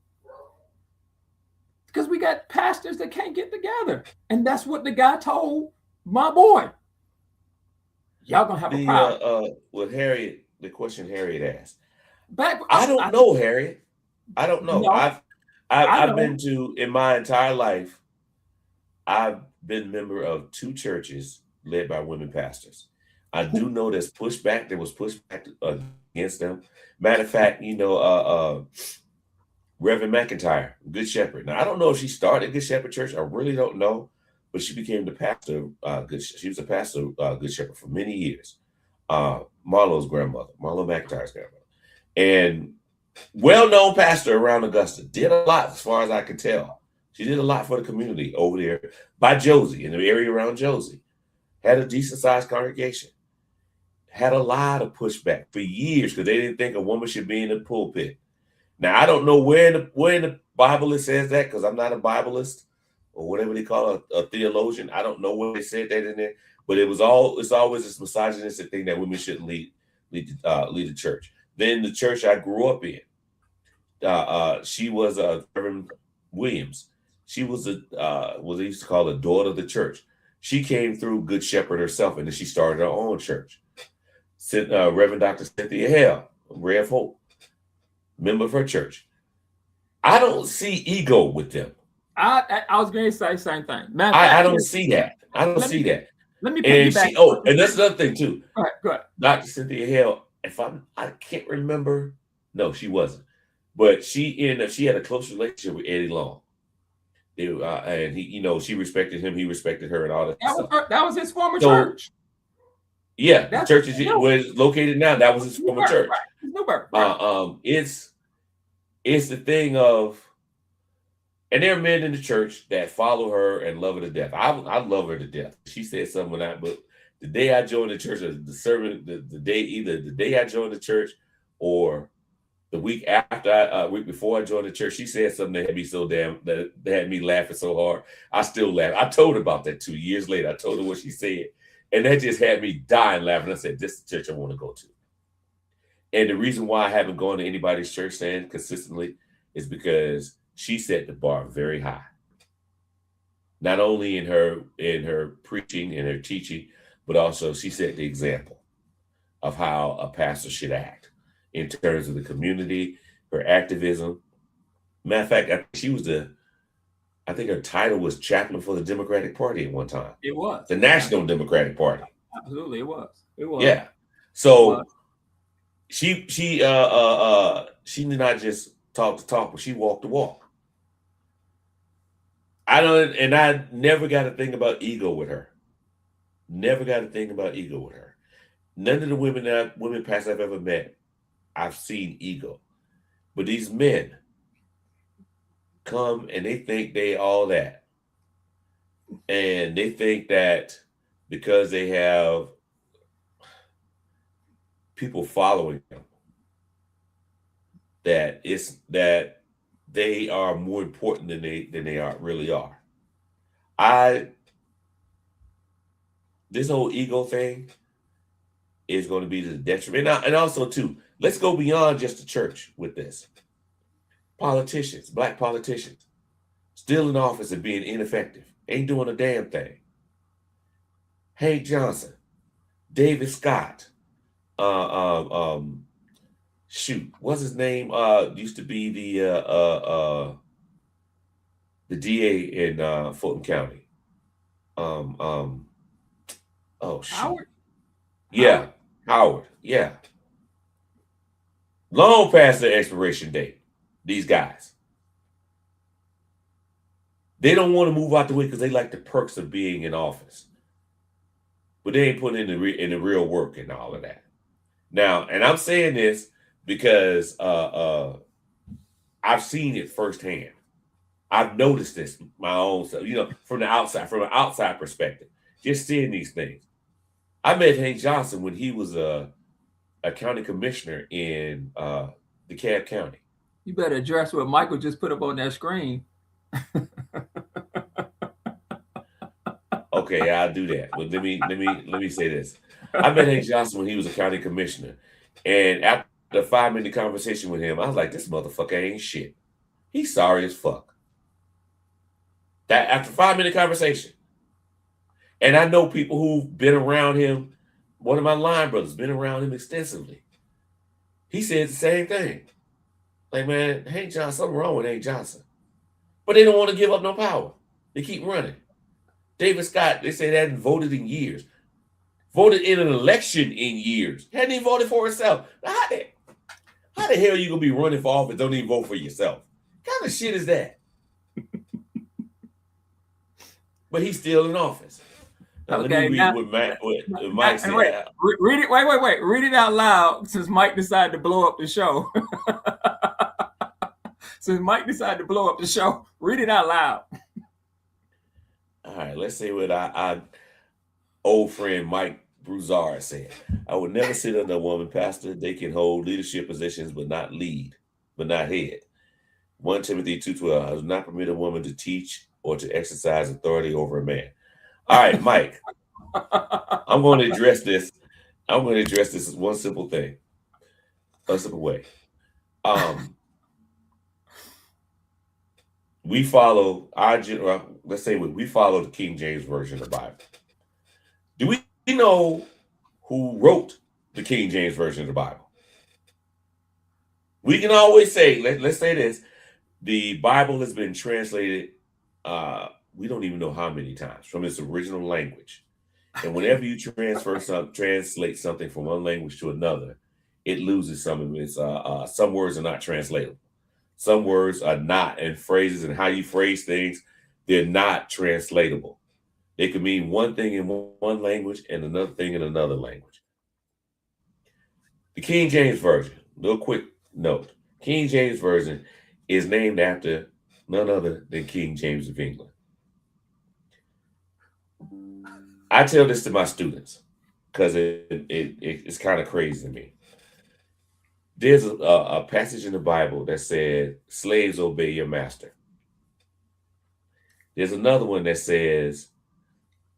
Because we got pastors that can't get together. And that's what the guy told my boy. Y'all gonna have a problem. With Harriet, the question Harriet asked. I don't know, Harriet. I don't know. No, I've been to, in my entire life, I've been a member of 2 churches led by women pastors. I do know there's pushback. There was pushback against them. Matter of fact, Reverend McIntyre, Good Shepherd. Now, I don't know if she started Good Shepherd Church. I really don't know. But she became the pastor. She was a pastor of Good Shepherd for many years. Marlo's grandmother, Marlo McIntyre's grandmother. And well-known pastor around Augusta. Did a lot as far as I could tell. She did a lot for the community over there by Josie, in the area around Josie. Had a decent-sized congregation. Had a lot of pushback for years because they didn't think a woman should be in the pulpit. Now, I don't know where in the Bible it says that, because I'm not a Bibleist or whatever they call a theologian. I don't know where they said that in there, but it's always this misogynistic thing that women shouldn't lead the church. Then the church I grew up in, she was Reverend Williams. She was what they used to call a daughter of the church. She came through Good Shepherd herself, and then she started her own church. Reverend Dr. Cynthia Hale, Ray of Hope, member of her church. I don't see ego with them. I was going to say the same thing. I don't see that. I don't see that. Let me piggyback. And that's another thing too. All right, go ahead. Dr. Cynthia Hale, I can't remember. No, she wasn't. But she had a close relationship with Eddie Long. And he, she respected him, he respected her, and all that. That was his former church. Yeah, the church is where it's located now. That was his former church. Right. It's the thing of, And there are men in the church that follow her and love her to death. I love her to death. She said something when but the day I joined the church, or the sermon, the day, either the day I joined the church or the week after, week before I joined the church, she said something that had me so damn, that had me laughing so hard. I still laugh. I told her about that 2 years later. I told her what she said, and that just had me dying laughing. I said, "This is the church I want to go to." And the reason why I haven't gone to anybody's church stand consistently is because she set the bar very high. Not only in her preaching and her teaching, but also she set the example of how a pastor should act in terms of the community, her activism. Matter of fact, I think her title was chaplain for the Democratic Party at one time. It was the National Democratic Party. Absolutely, it was. It was. Yeah. So she did not just talk the talk, but she walked the walk. I never got a thing about ego with her. Never got a thing about ego with her. None of the women pastors I've ever met, I've seen ego. But these men come and they think they all that. And they think that because they have people following them, that they are more important than they really are. This whole ego thing is going to be to the detriment. And also, too, let's go beyond just the church with this. Politicians, black politicians, still in office and being ineffective, ain't doing a damn thing. Hank Johnson, David Scott, what's his name? Used to be the DA in Fulton County. Howard. Yeah, Howard. Yeah. Long past their expiration date. These guys. They don't want to move out the way because they like the perks of being in office, but they ain't putting in the real work and all of that. Now, and I'm saying this because I've seen it firsthand. I've noticed this my own self, from an outside perspective, just seeing these things. I met Hank Johnson when he was a county commissioner in DeKalb County. You better address what Michael just put up on that screen. Okay, I'll do that. But let me say this. I met Hank Johnson when he was a county commissioner, and after a 5-minute conversation with him, I was like, "This motherfucker ain't shit. He's sorry as fuck." That after 5-minute conversation, and I know people who've been around him. One of my line brothers been around him extensively. He said the same thing. Like, man, Hank Johnson, something wrong with Hank Johnson. But they don't want to give up no power. They keep running. David Scott, they say they hadn't voted in years. Voted in an election in years. Hadn't even voted for himself. How the hell are you going to be running for office, don't even vote for yourself? What kind of shit is that? But he's still in office. Now, Okay, let me read what Mike said. Read it. Wait. Read it out loud since Mike decided to blow up the show. Since Mike decided to blow up the show, read it out loud. All right, let's say what our old friend Mike Broussard said. I would never sit under a woman pastor. They can hold leadership positions, but not lead, but not head. 1 Timothy 2:12. I do not permit a woman to teach or to exercise authority over a man. All right, Mike, I'm going to address this. I'm going to address this as one simple thing, a simple way. We follow we follow the King James Version of the Bible. Do we know who wrote the King James Version of the Bible? We can always say, let's say this, the Bible has been translated, we don't even know how many times, from its original language. And whenever you translate something from one language to another, it loses some of its, some words are not translatable. Some words are not, and phrases and how you phrase things, they're not translatable. They could mean one thing in one language and another thing in another language. The King James Version, little quick note, King James Version is named after none other than King James of England. I tell this to my students because it's kind of crazy to me. There's a passage in the Bible that said, slaves obey your master. There's another one that says,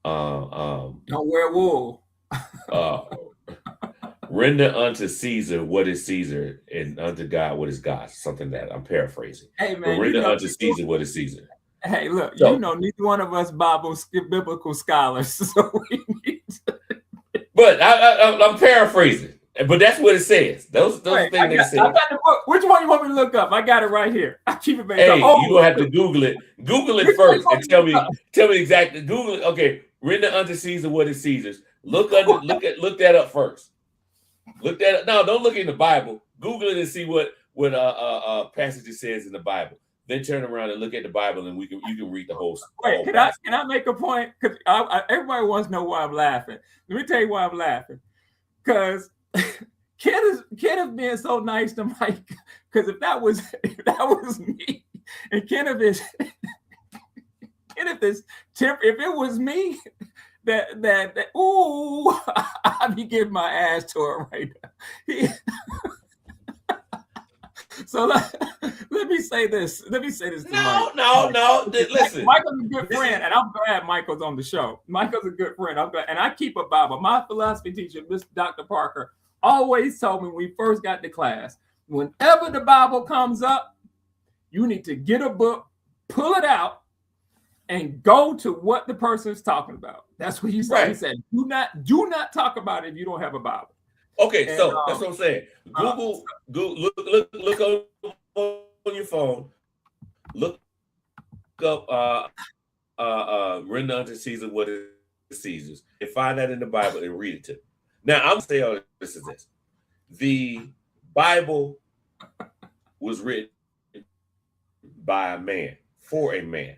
Don't wear wool. uh, render unto Caesar what is Caesar, and unto God what is God. Something that I'm paraphrasing. Hey, But man, render unto Caesar what is Caesar. Hey, look, So, neither one of us biblical scholars, so we need to. But I'm paraphrasing. But that's what it says. Those Wait, things they say. I got the book. Which one you want me to look up? I got it right here. I keep it. Hey, you don't have to Google it. Google it first and tell me exactly. Google it. Okay, render unto Caesar what is Caesar's. Look that up first. Look that up. No, don't look in the Bible. Google it and see what passage it says in the Bible. Then turn around and look at the Bible, and you can read the whole. Wait, can I make a point? Because everybody wants to know why I'm laughing. Let me tell you why I'm laughing. Because Kenneth being so nice to Mike. Because if that was me, and Kenneth is if it was me, that ooh, I'd be getting my ass tore right now. So let me say this. Let me say this to Mike. No. Listen, Michael's a good friend, and I'm glad Michael's on the show. Michael's a good friend. I'm glad, and I keep a Bible. My philosophy teacher, Mr. Dr. Parker, always told me when we first got to class, whenever the Bible comes up, you need to get a book, pull it out, and go to what the person is talking about. That's what he said. Right. He said, do not talk about it if you don't have a Bible. Okay, and, so that's what I'm saying. Google, look on your phone. Look up render unto Caesar what is Caesar's, and find that in the Bible and read it to. Now I'm saying all this is this. The Bible was written by a man for a man.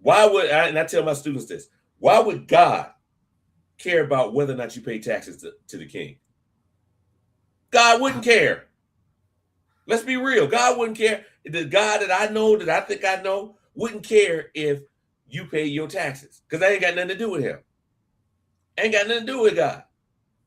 Why would and I tell my students this? Why would God care about whether or not you pay taxes to the king? God wouldn't care. Let's be real. God wouldn't care. The God that I know, that I think I know, wouldn't care if you pay your taxes, because that ain't got nothing to do with him. Ain't got nothing to do with God.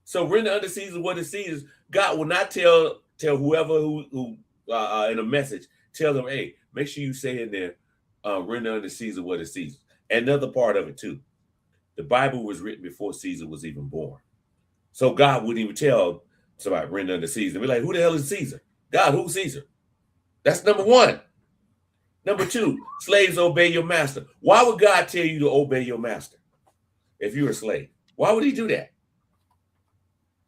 So render unto Caesar what is Caesar's. God will not tell whoever who in a message, tell them, hey, make sure you say in there, render unto Caesar what is Caesar. Another part of it too. The Bible was written before Caesar was even born. So God wouldn't even tell somebody render unto Caesar. Be like, who the hell is Caesar? God, who's Caesar? That's number one. Number two, slaves obey your master. Why would God tell you to obey your master if you're a slave? Why would he do that?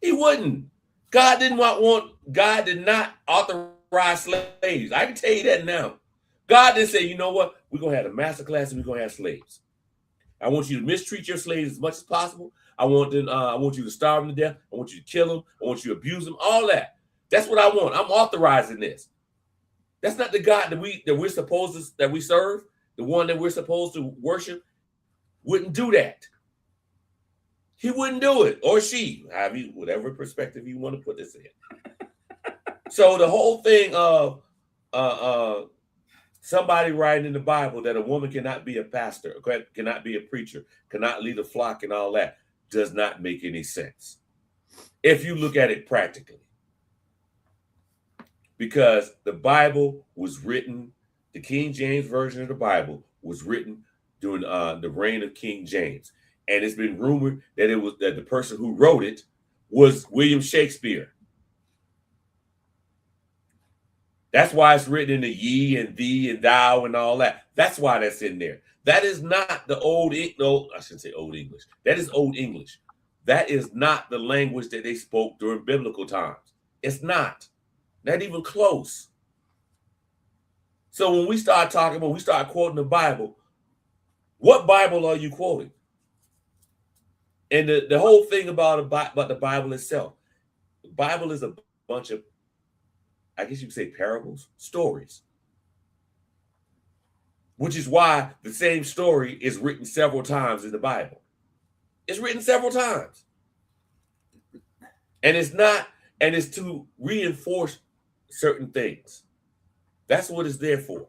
He wouldn't. God did not authorize slaves. I can tell you that now. God didn't say, you know what? We're going to have a master class and we're going to have slaves. I want you to mistreat your slaves as much as possible. I want you to starve them to death. I want you to kill them. I want you to abuse them. All that. That's what I want. I'm authorizing this. That's not the God that we serve. The one that we're supposed to worship wouldn't do that. He wouldn't do it, or she, whatever perspective you want to put this in. So the whole thing of somebody writing in the Bible that a woman cannot be a pastor, cannot be a preacher, cannot lead a flock and all that does not make any sense if you look at it practically. Because the Bible was written, the King James Version of the Bible was written during the reign of King James. And it's been rumored that that the person who wrote it was William Shakespeare. That's why it's written in the ye and thee and thou and all that. That's why that's in there. That is not the I shouldn't say old English. That is old English. That is not the language that they spoke during biblical times. It's not even close. So when we start quoting the Bible, what Bible are you quoting? And the whole thing about the Bible itself, the Bible is a bunch of, I guess you could say, parables, stories. Which is why the same story is written several times in the Bible. It's written several times. And it's to reinforce certain things. That's what it's there for.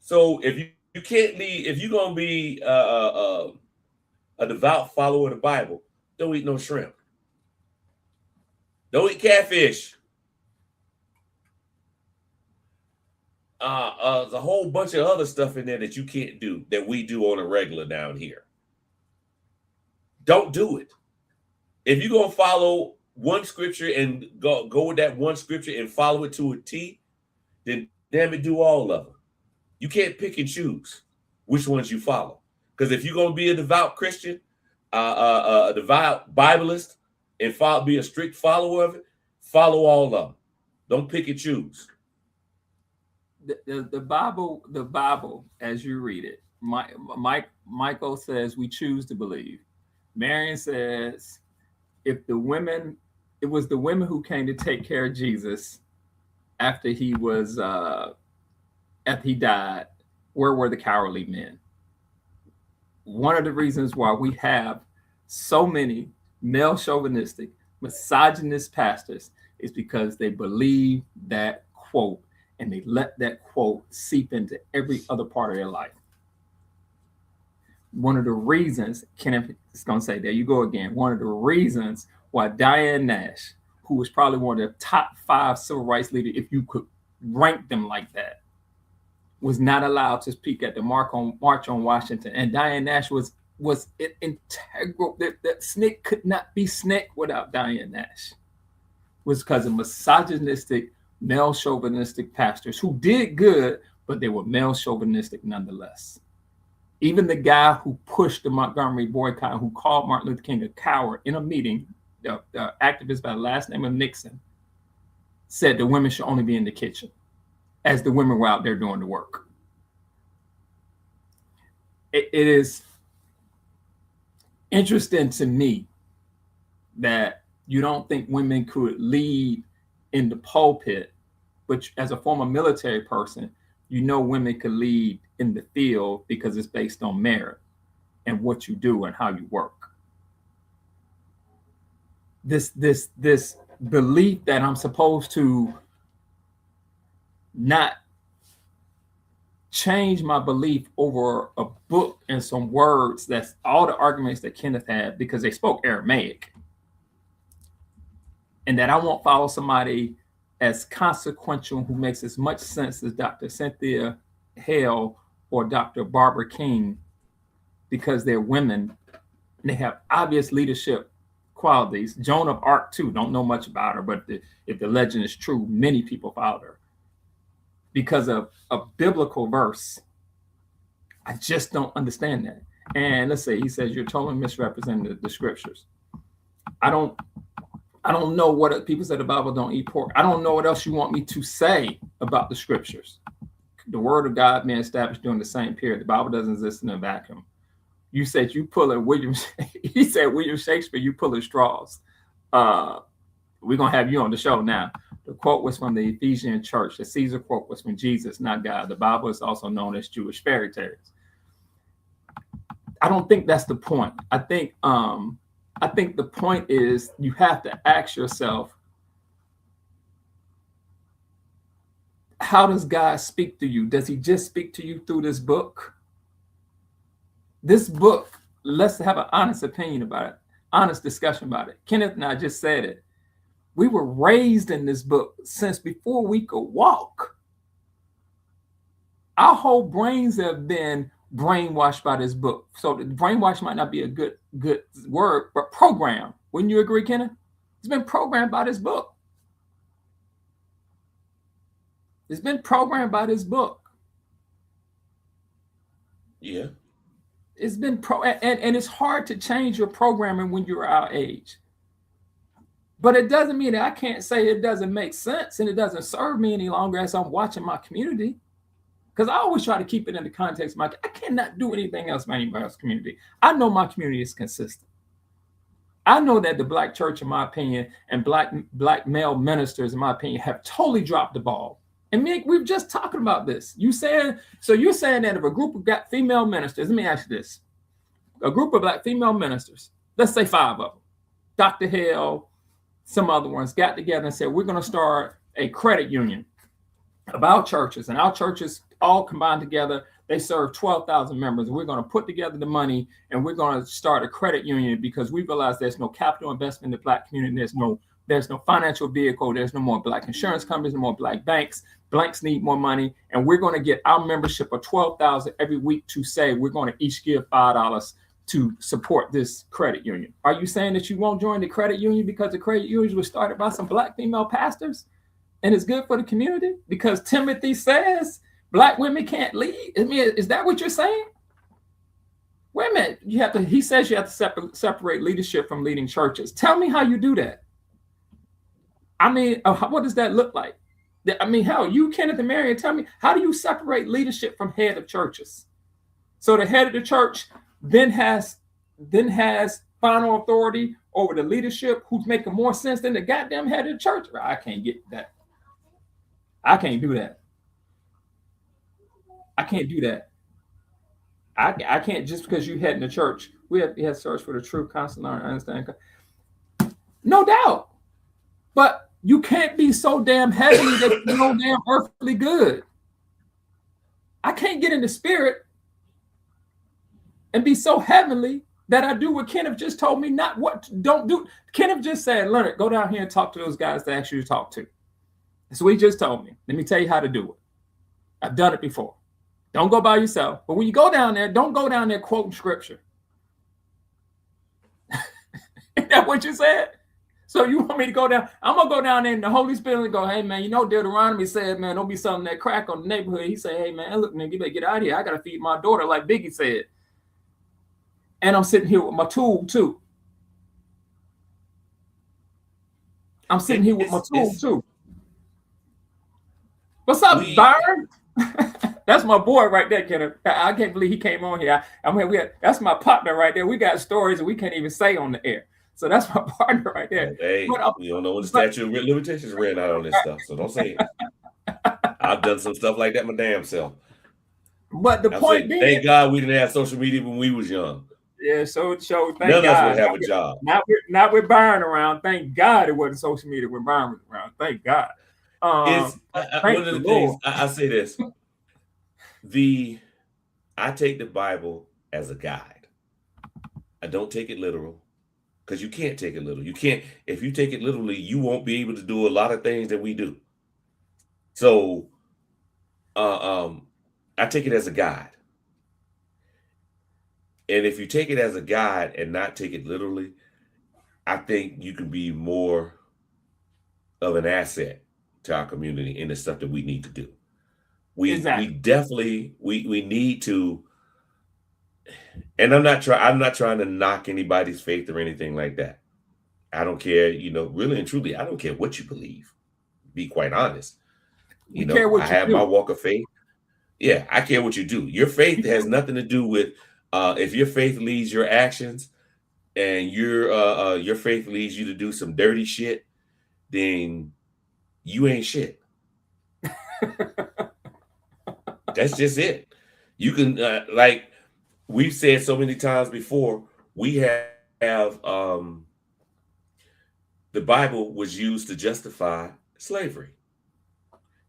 So if you can't lead, if you're gonna be a devout follower of the Bible, don't eat no shrimp. Don't eat catfish. There's a whole bunch of other stuff in there that you can't do that we do on a regular down here. Don't do it. If you're gonna follow one scripture and go with that one scripture and follow it to a T, then damn it, do all of them. You can't pick and choose which ones you follow. Because if you're gonna be a devout Christian, a devout Bibleist, and be a strict follower of it, follow all of them. Don't pick and choose. The Bible, as you read it, Michael says we choose to believe. Marion says it was the women who came to take care of Jesus after he died. Where were the cowardly men? One of the reasons why we have so many male chauvinistic, misogynist pastors is because they believe that quote and they let that quote seep into every other part of their life. One of the reasons, Kenneth is going to say, there you go again, one of the reasons why Diane Nash, who was probably one of the top 5 civil rights leaders, if you could rank them like that, was not allowed to speak at the March on Washington. And Diane Nash was integral. That SNCC could not be SNCC without Diane Nash. Was because of misogynistic, male chauvinistic pastors who did good, but they were male chauvinistic nonetheless. Even the guy who pushed the Montgomery boycott, who called Martin Luther King a coward in a meeting, the activist by the last name of Nixon, said the women should only be in the kitchen as the women were out there doing the work. It is interesting to me that you don't think women could lead in the pulpit, but as a former military person, you know women could lead in the field because it's based on merit and what you do and how you work. This belief that I'm supposed to not change my belief over a book and some words, that's all the arguments that Kenneth had because they spoke Aramaic. And that I won't follow somebody as consequential who makes as much sense as Dr. Cynthia Hale or Dr. Barbara King because they're women and they have obvious leadership qualities. Joan of Arc too, don't know much about her, but if the legend is true, many people followed her because of a biblical verse. I just don't understand that. And let's say he says you're totally misrepresenting the scriptures. I don't know what people say the Bible don't eat pork. I don't know what else you want me to say about the scriptures. The word of God being established during the same period. The Bible doesn't exist in a vacuum. You said you pulling William. He said William Shakespeare. You pulling straws. We're gonna have you on the show now. The quote was from the Ephesian church. The Caesar quote was from Jesus, not God. The Bible is also known as Jewish fairy tales. I don't think that's the point. I think the point is you have to ask yourself, how does God speak to you? Does he just speak to you through this book? This book, let's have an honest opinion about it, honest discussion about it. Kenneth and I just said it. We were raised in this book since before we could walk. Our whole brains have been brainwashed by this book. So the brainwash might not be a good word, but program. Wouldn't you agree, Kenneth? It's been programmed by this book. It's been programmed by this book. Yeah. It's been and it's hard to change your programming when you're our age. But it doesn't mean that I can't say it doesn't make sense and it doesn't serve me any longer as I'm watching my community. Because I always try to keep it in the context of I cannot do anything else in anybody else's community. I know my community is consistent. I know that the Black church, in my opinion, and black male ministers, in my opinion, have totally dropped the ball. And we've just talking about this. You're saying that if a group of Black female ministers, let me ask you this. A group of Black female ministers, let's say 5 of them, Dr. Hale, some other ones got together and said, we're going to start a credit union of our churches, and our churches all combined together, they serve 12,000 members. And we're going to put together the money, and we're going to start a credit union because we realize there's no capital investment in the Black community. There's no financial vehicle. There's no more Black insurance companies, no more Black banks. Blanks need more money, and we're going to get our membership of 12,000 every week to say we're going to each give $5 to support this credit union. Are you saying that you won't join the credit union because the credit union was started by some Black female pastors? And it's good for the community because Timothy says Black women can't lead. I mean, is that what you're saying? Wait a minute. He says you have to separate leadership from leading churches. Tell me how you do that. I mean, what does that look like? I mean, hell, you, Kenneth and Marion, tell me, how do you separate leadership from head of churches? So the head of the church then has final authority over the leadership who's making more sense than the goddamn head of the church. I can't get that. I can't do that. I can't do that. I can't, just because you head in the church. We have search for the truth, constantly learn, understand. No doubt. But you can't be so damn heavenly that you're no damn earthly good. I can't get in the spirit and be so heavenly that I do what Kenneth just told me not what don't do. Kenneth just said, Leonard, go down here and talk to those guys that asked you to talk to. That's what he just told me. Let me tell you how to do it. I've done it before. Don't go by yourself. But when you go down there, don't go down there quoting scripture. Is that what you said? So you want me to go down? I'm going to go down there in the Holy Spirit and go, hey, man, you know Deuteronomy said, man, don't be selling that crack on the neighborhood. He said, hey, man, look, man, you better get out of here. I got to feed my daughter like Biggie said. And I'm sitting here with my tool, too. What's up, Byron? That's my boy right there, Kenneth. I can't believe he came on here. That's my partner right there. We got stories that we can't even say on the air. So that's my partner right there. Hey, you don't know when the statute of limitations ran out on this stuff, so don't say it. I've done some stuff like that my damn self. But the point being, thank God we didn't have social media when we was young. Yeah, so thank God. None of us would have a job. Not with Byron around. Thank God it wasn't social media when Byron was around. Thank God. One of the things I say this. I take the Bible as a guide. I don't take it literal, because you can't take it literal. You can't. If you take it literally, you won't be able to do a lot of things that we do. So, I take it as a guide. And if you take it as a guide and not take it literally, I think you can be more of an asset to our community in the stuff that we need to do. We definitely need to, and I'm not trying to knock anybody's faith or anything like that. I don't care, really and truly, I don't care what you believe. Be quite honest. I have my walk of faith. Yeah, I care what you do. Your faith has nothing to do with if your faith leads your actions, and your faith leads you to do some dirty shit, then you ain't shit. That's just it. You can like we've said so many times before, we have the Bible was used to justify slavery.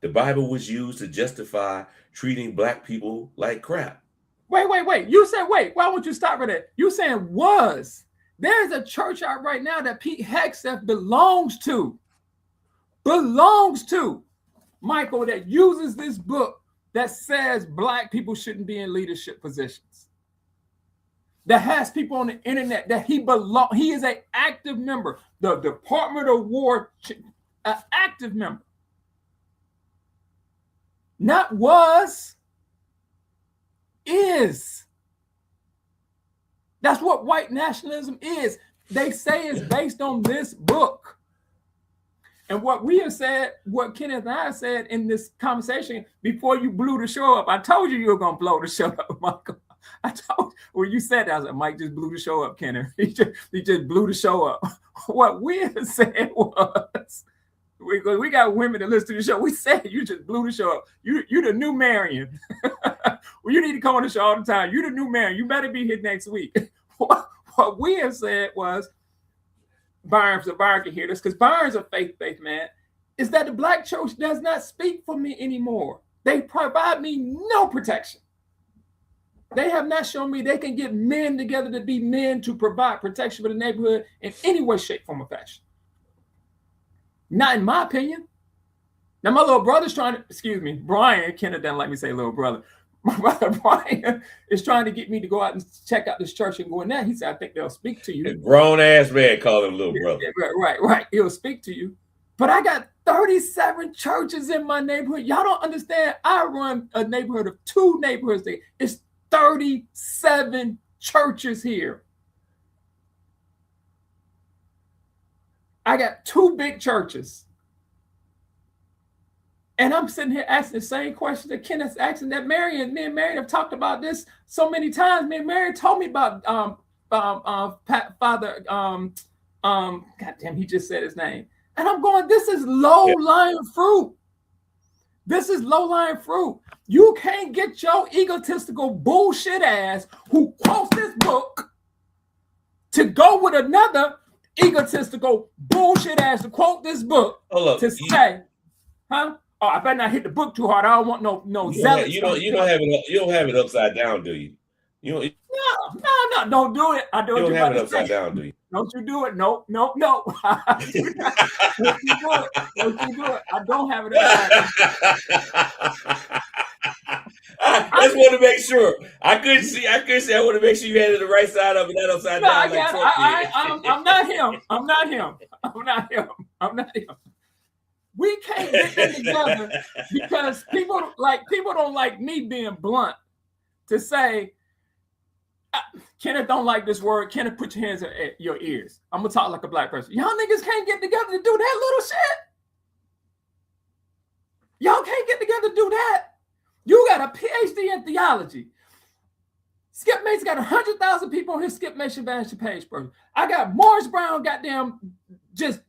The Bible was used to justify treating Black people like crap. Wait. You said wait. Why won't you stop with that? You saying was. There's a church out right now that Pete Hegseth belongs to, Michael, that uses this book that says Black people shouldn't be in leadership positions. That has people on the internet that he is an active member. The Department of War, an active member. Not was, is. That's what white nationalism is. They say it's based on this book. And what we have said, what Kenneth and I said in this conversation before you blew the show up, I told you were going to blow the show up, Michael. I told when you said that, I was like, Mike just blew the show up, Kenneth. He just blew the show up. What we have said was, we got women that listen to the show. We said you just blew the show up. You the new Marion. Well, you need to come on the show all the time. You the new Marion. You better be here next week. What we have said was, Byron, so Byron can hear this, because Byron's a faith man. is that the black church does not speak for me anymore. They provide me no protection. They have not shown me they can get men together to be men to provide protection for the neighborhood in any way, shape, form, or fashion. Not in my opinion. Now, my little brother's trying to, excuse me, Brian, Kenneth doesn't like me say little brother. My brother Brian is trying to get me to go out and check out this church and go in there. He said, I think they'll speak to you. A grown ass man call him little brother. Right. He'll speak to you. But I got 37 churches in my neighborhood. Y'all don't understand. I run a neighborhood of 2 neighborhoods. It's 37 churches here. I got 2 big churches. And I'm sitting here asking the same question that Kenneth's asking, that me and Mary have talked about this so many times. Me and Mary told me about Father, goddamn, he just said his name. And I'm going, this is low-lying fruit. This is low-lying fruit. You can't get your egotistical bullshit ass who quotes this book to go with another egotistical bullshit ass to quote this book to say, huh? Oh, I better not hit the book too hard. I don't want no zealots. You don't have it upside down, do you? No, don't do it. I don't. You don't have it upside down, do you? Don't you do it? No. Don't you do it? Don't you do it? I don't have it upside down. I just want to make sure. I couldn't see. I want to make sure you had it the right side up and not upside down. I'm not him. We can't get them together because people don't like me being blunt to say, Kenneth don't like this word. Kenneth, put your hands at your ears. I'm gonna talk like a black person. Y'all niggas can't get together to do that little shit. Y'all can't get together to do that. You got a PhD in theology. Skip Mason's got 100,000 people on his Skip Mason Vanity page, bro. I got Morris Brown, goddamn, just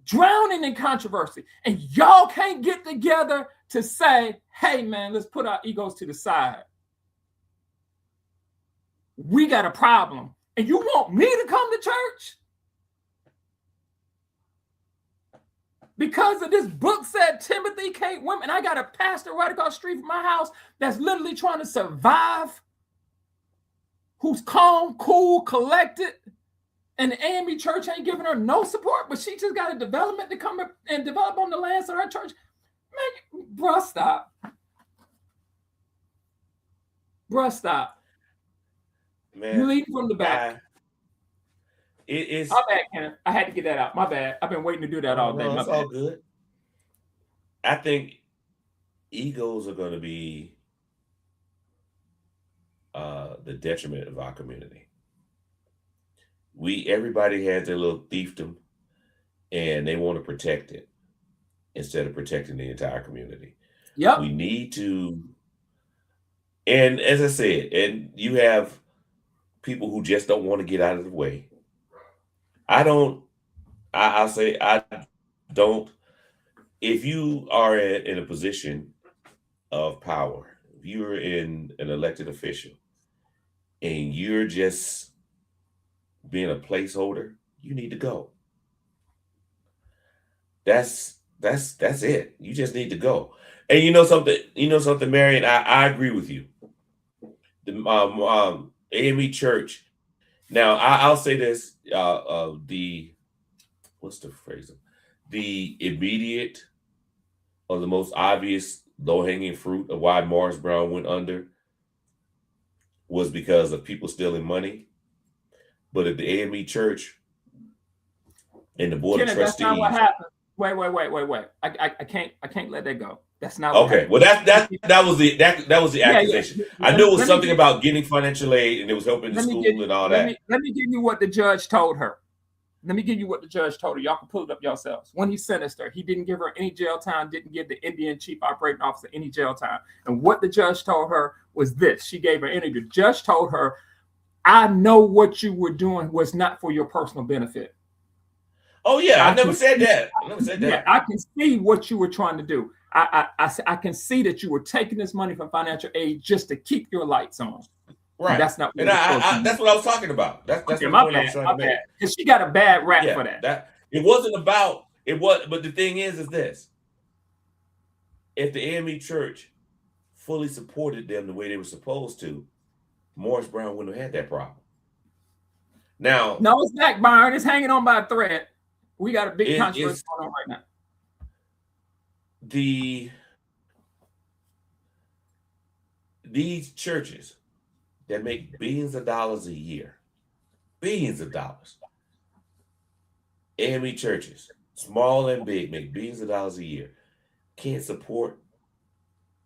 drowning in controversy, and y'all can't get together to say, hey man, let's put our egos to the side. We got a problem, and you want me to come to church because of this book said Timothy can't win, and I got a pastor right across the street from my house that's literally trying to survive, who's calm, cool, collected. And the AME church ain't giving her no support, but she just got a development to come up and develop on the lands of her church. Man, bruh, stop. Bruh, stop. Man, you lead from the back. It's my bad, Kenneth. I had to get that out. My bad. I've been waiting to do that all day. No, it's all good. I think egos are going to be the detriment of our community. Everybody has their little fiefdom, and they want to protect it instead of protecting the entire community. Yep. We need to, and as I said, and you have people who just don't want to get out of the way. I'll say I don't. If you are in a position of power, if you're in an elected official, and you're just being a placeholder, you need to go. That's it. You just need to go. And you know something, Marion, I agree with you. The AME Church. Now I'll say this: what's the phrase? The immediate or the most obvious low-hanging fruit of why Morris Brown went under was because of people stealing money. But at the AME Church and the board of trustees, that's not what happened. Wait. I can't let that go. That's not okay. Well, that was the accusation. Yeah. I knew it was something about getting financial aid and it was helping the school and all that. Let me give you what the judge told her. Y'all can pull it up yourselves. When he sentenced her, he didn't give her any jail time, didn't give the Indian chief operating officer any jail time. And what the judge told her was this. She gave her interview. The judge told her, I know what you were doing was not for your personal benefit. Oh, yeah. I never said that. Yeah, I can see what you were trying to do. I can see that you were taking this money from financial aid just to keep your lights on. Right. And that's not what that's what I was talking about. That's okay, my bad. Because she got a bad rap for that. It wasn't about It was, but the thing is this: if the AME Church fully supported them the way they were supposed to, Morris Brown wouldn't have had that problem. Now, no, it's back, Byron. It's hanging on by a thread. We got a big controversy going on right now. These churches that make billions of dollars a year, billions of dollars, AME churches, small and big, make billions of dollars a year, can't support,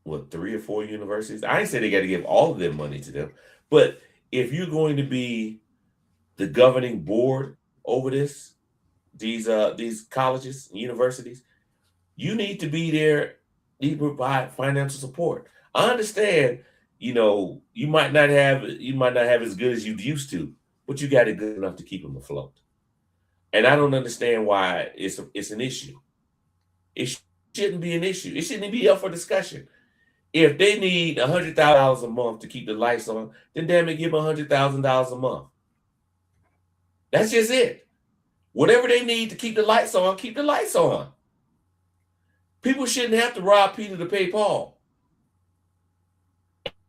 what, 3 or 4 universities? I ain't say they got to give all of their money to them, but if you're going to be the governing board over these colleges and universities, you need to be there, need to provide financial support. I understand, you might not have as good as you used to, but you got it good enough to keep them afloat. And I don't understand why it's an issue. It shouldn't be an issue. It shouldn't be up for discussion. If they need $100,000 a month to keep the lights on, then damn it, give them $100,000 a month. That's just it. Whatever they need to keep the lights on, keep the lights on. People shouldn't have to rob Peter to pay Paul,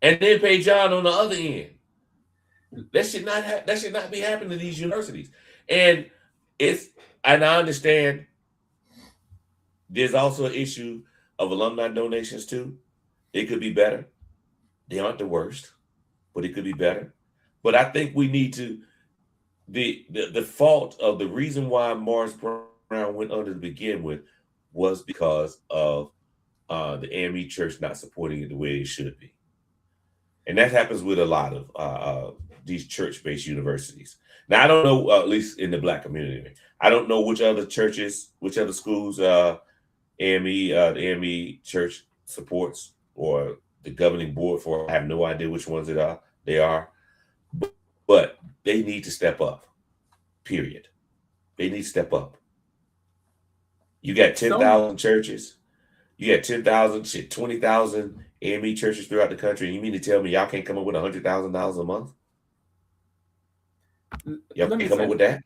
and then pay John on the other end. That should not be happening to these universities. And I understand there's also an issue of alumni donations too. It could be better. They aren't the worst, but it could be better. But I think we need to, the fault of the reason why Morris Brown went under to begin with was because of the AME Church not supporting it the way it should be. And that happens with a lot of these church-based universities. Now, I don't know, at least in the Black community, I don't know which other schools the AME Church supports or the governing board for. I have no idea which ones they are. But they need to step up, period. They need to step up. You got 10,000 churches. You got 10,000, 20,000 AME churches throughout the country. And you mean to tell me y'all can't come up with $100,000 a month? Y'all can't come up with that?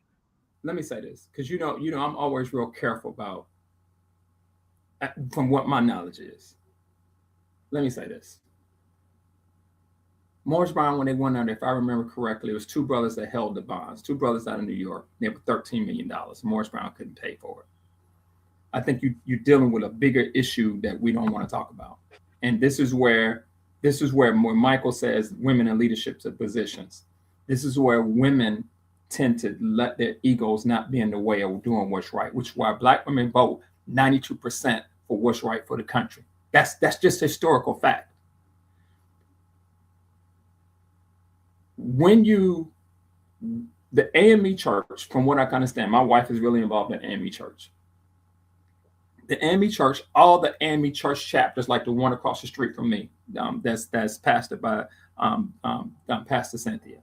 Let me say this, because I'm always real careful about, from what my knowledge is. Let me say this. Morris Brown, when they went under, if I remember correctly, it was 2 brothers that held the bonds, 2 brothers out of New York. They were $13 million. Morris Brown couldn't pay for it. I think you're dealing with a bigger issue that we don't want to talk about. And this is where Michael says women in leadership positions. This is where women tend to let their egos not be in the way of doing what's right, which is why Black women vote 92% for what's right for the country. That's just historical fact. The AME Church, from what I can understand, my wife is really involved in AME Church. The AME Church, all the AME Church chapters, like the one across the street from me, that's pastored by Pastor Cynthia,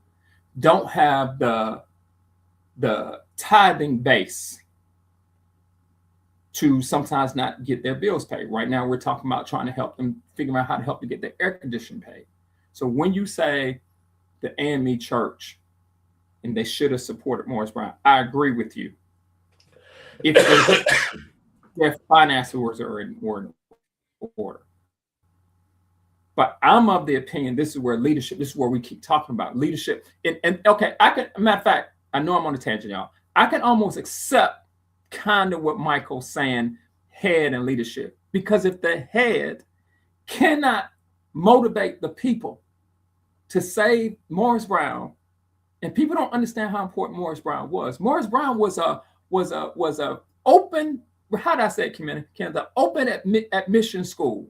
don't have the tithing base to sometimes not get their bills paid. Right now, we're talking about trying to help them figure out how to help to get their air conditioning paid. So when you say the AME Church and they should have supported Morris Brown, I agree with you. If their finances were in order. But I'm of the opinion, this is where leadership, this is where we keep talking about leadership. And okay, matter of fact, I know I'm on a tangent, y'all. I can almost accept kind of what Michael's saying, head and leadership. Because if the head cannot motivate the people to save Morris Brown, and people don't understand how important Morris Brown was. Morris Brown was a open, how did I say it, Kenneth? Open admission school,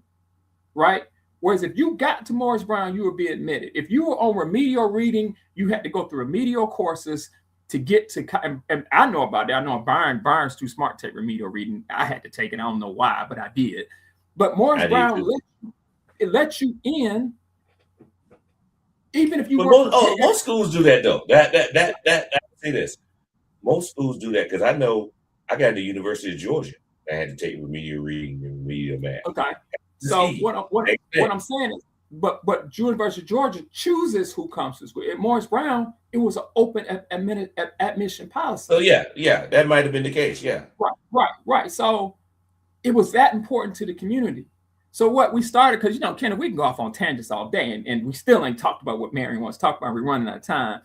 right? Whereas if you got to Morris Brown, you would be admitted. If you were on remedial reading, you had to go through remedial courses to get to, and I know about that. I know Byron's too smart to take remedial reading. I had to take it. I don't know why, but I did. But Morris Brown, it lets you in, even if you weren't. Most schools do that though. I say this. Most schools do that because I know I got to the University of Georgia. I had to take remedial reading and remedial math. Okay. So what I'm saying is, but University of Georgia chooses who comes to school. At Morris Brown, it was an open admission policy. So yeah, that might have been the case. Yeah. Right. So it was that important to the community. So what we started, because Kenneth, we can go off on tangents all day, and we still ain't talked about what Marion wants to talk about. We're running out of time.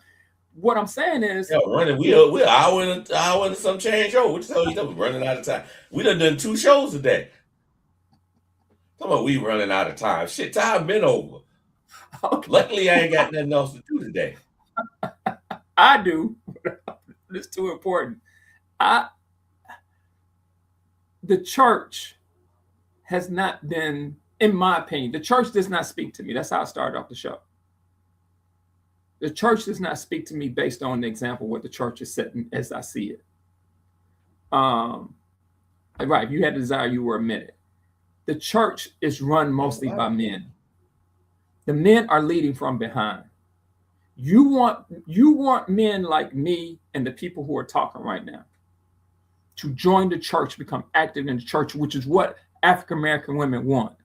What I'm saying is, running. We're hour and some change. What the hell you talking? Running out of time. We done 2 shows today. Come on, we running out of time. Shit, time been over. Okay. Luckily, I ain't got nothing else to do today. I do. It's too important. The church has not been, in my opinion, the church does not speak to me. That's how I started off the show. The church does not speak to me based on the example what the church is setting as I see it. Right, if you had a desire, you were admitted. The church is run mostly by men. The men are leading from behind. You want men like me and the people who are talking right now to join the church, become active in the church, which is what African American women want.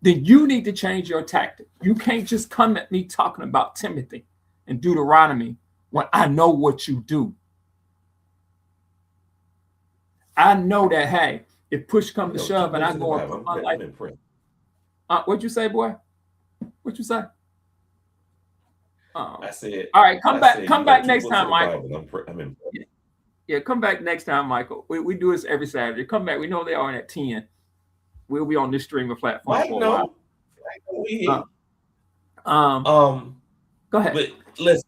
Then you need to change your tactic. You can't just come at me talking about Timothy and Deuteronomy when I know what you do. I know that, hey, if push comes to shove and I go and put my life in print. What'd you say, boy? What'd you say? I said. All right, come back next time, Michael. Yeah, come back next time, Michael. We do this every Saturday. Come back. We know they are at 10. We'll be on this streaming platform for a while. Go ahead. But listen,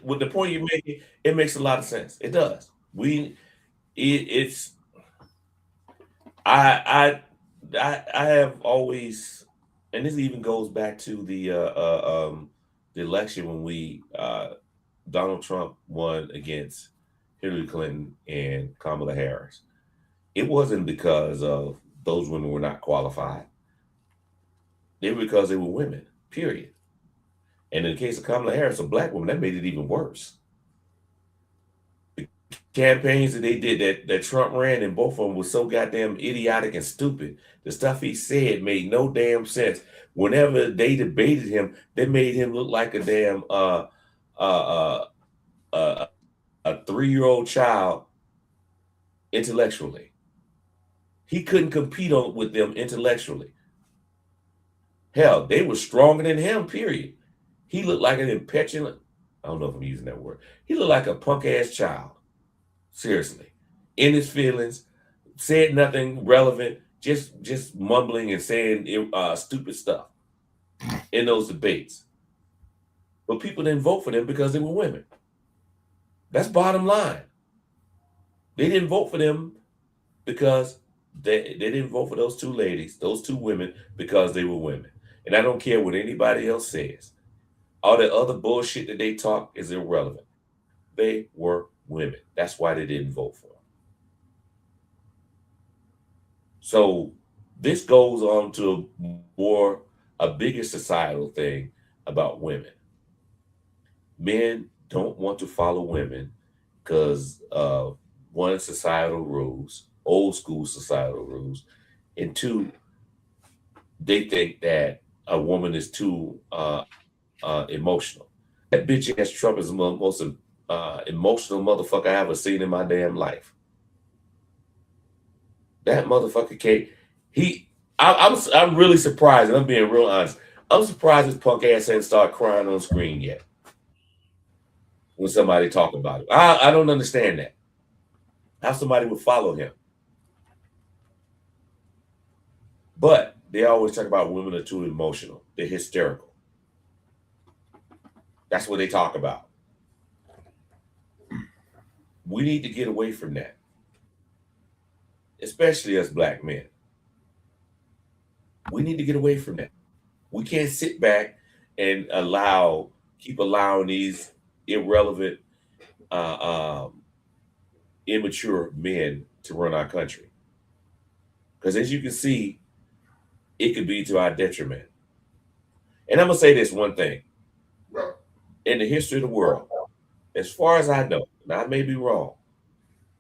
with the point you're making, it makes a lot of sense. It does. I have always, and this even goes back to the election when Donald Trump won against Hillary Clinton and Kamala Harris. It wasn't because of those women were not qualified. It was because they were women, period. And in the case of Kamala Harris, a black woman, that made it even worse. The campaigns that they did that Trump ran, and both of them were so goddamn idiotic and stupid. The stuff he said made no damn sense. Whenever they debated him, they made him look like a damn a 3-year-old child intellectually. He couldn't compete with them intellectually. Hell, they were stronger than him, period. He looked like an impetulant, I don't know if I'm using that word. He looked like a punk-ass child. Seriously. In his feelings, said nothing relevant, just mumbling and saying stupid stuff in those debates. But people didn't vote for them because they were women. That's bottom line. They didn't vote for them because they didn't vote for those 2 ladies, those 2 women, because they were women. And I don't care what anybody else says. All that other bullshit that they talk is irrelevant. They were women. That's why they didn't vote for them. So this goes on to a bigger societal thing about women. Men don't want to follow women because of 1, societal rules, old school societal rules, and 2, they think that a woman is too emotional. That bitch ass Trump is the most emotional motherfucker I ever seen in my damn life. That motherfucker can't. I'm really surprised, and I'm being real honest. I'm surprised his punk ass hasn't started crying on screen yet when somebody talk about it. I don't understand that. How somebody would follow him. But they always talk about women are too emotional. They're hysterical. That's what they talk about. We need to get away from that. Especially as black men. We need to get away from that. We can't sit back and keep allowing these irrelevant, immature men to run our country. Because as you can see, it could be to our detriment. And I'm going to say this one thing. In the history of the world, as far as I know, now I may be wrong,